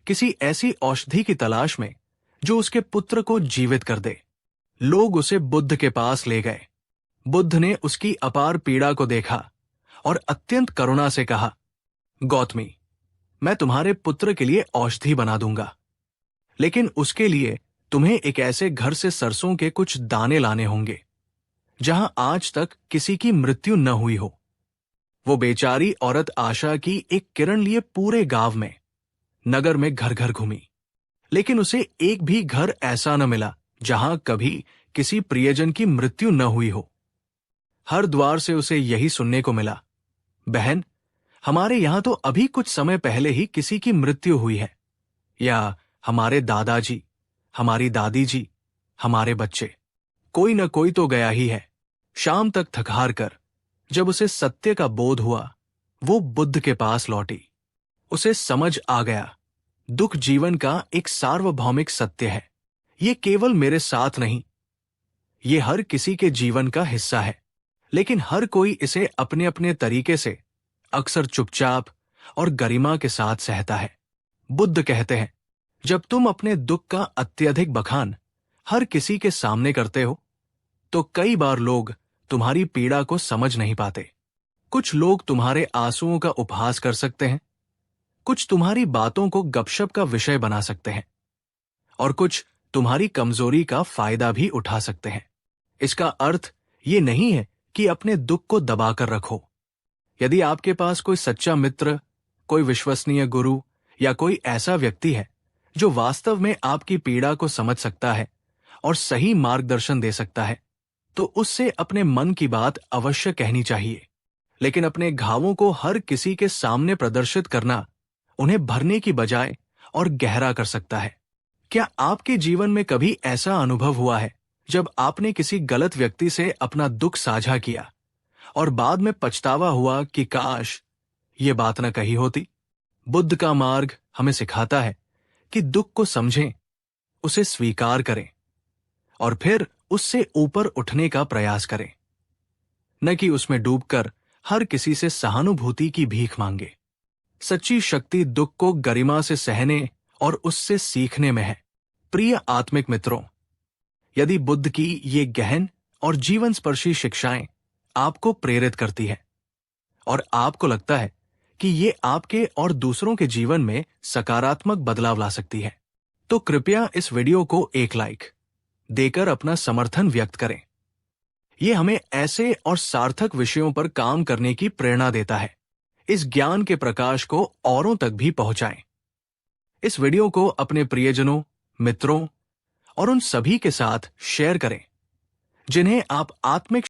किसी ऐसी औषधि की तलाश में जो उसके पुत्र को जीवित कर दे। लोग उसे बुद्ध के पास ले गए। बुद्ध ने उसकी अपार पीड़ा को देखा और अत्यंत करुणा से कहा, गौतमी, मैं तुम्हारे पुत्र के लिए औषधि बना दूंगा, लेकिन उसके लिए तुम्हें एक ऐसे घर से सरसों के कुछ दाने लाने होंगे जहां आज तक किसी की मृत्यु न हुई हो। वो बेचारी औरत आशा की एक किरण लिए पूरे गांव में, नगर में घर घर घूमी, लेकिन उसे एक भी घर ऐसा न मिला जहां कभी किसी प्रियजन की मृत्यु न हुई हो। हर द्वार से उसे यही सुनने को मिला, बहन, हमारे यहां तो अभी कुछ समय पहले ही किसी की मृत्यु हुई है, या हमारे दादाजी, हमारी दादी जी, हमारे बच्चे, कोई न कोई तो गया ही है। शाम तक थक हार कर जब उसे सत्य का बोध हुआ, वो बुद्ध के पास लौटी। उसे समझ आ गया, दुख जीवन का एक सार्वभौमिक सत्य है। ये केवल मेरे साथ नहीं, ये हर किसी के जीवन का हिस्सा है, लेकिन हर कोई इसे अपने अपने तरीके से, अक्सर चुपचाप और गरिमा के साथ सहता है। बुद्ध कहते हैं, जब तुम अपने दुख का अत्यधिक बखान हर किसी के सामने करते हो, तो कई बार लोग तुम्हारी पीड़ा को समझ नहीं पाते। कुछ लोग तुम्हारे आंसुओं का उपहास कर सकते हैं, कुछ तुम्हारी बातों को गपशप का विषय बना सकते हैं, और कुछ तुम्हारी कमजोरी का फायदा भी उठा सकते हैं। इसका अर्थ ये नहीं है कि अपने दुख को दबाकर रखो। यदि आपके पास कोई सच्चा मित्र, कोई विश्वसनीय गुरु या कोई ऐसा व्यक्ति है जो वास्तव में आपकी पीड़ा को समझ सकता है और सही मार्गदर्शन दे सकता है, तो उससे अपने मन की बात अवश्य कहनी चाहिए। लेकिन अपने घावों को हर किसी के सामने प्रदर्शित करना उन्हें भरने की बजाय और गहरा कर सकता है। क्या आपके जीवन में कभी ऐसा अनुभव हुआ है जब आपने किसी गलत व्यक्ति से अपना दुख साझा किया और बाद में पछतावा हुआ कि काश ये बात न कही होती? बुद्ध का मार्ग हमें सिखाता है कि दुख को समझें, उसे स्वीकार करें और फिर उससे ऊपर उठने का प्रयास करें, न कि उसमें डूबकर हर किसी से सहानुभूति की भीख मांगे। सच्ची शक्ति दुख को गरिमा से सहने और उससे सीखने में है। प्रिय आत्मिक मित्रों, यदि बुद्ध की ये गहन और जीवन स्पर्शी शिक्षाएं आपको प्रेरित करती है और आपको लगता है कि ये आपके और दूसरों के जीवन में सकारात्मक बदलाव ला सकती है, तो कृपया इस वीडियो को एक लाइक देकर अपना समर्थन व्यक्त करें। यह हमें ऐसे और सार्थक विषयों पर काम करने की प्रेरणा देता है। इस ज्ञान के प्रकाश को औरों तक भी पहुंचाएं। इस वीडियो को अपने प्रियजनों, मित्रों और उन सभी के साथ शेयर करें जिन्हें आप आत्मिक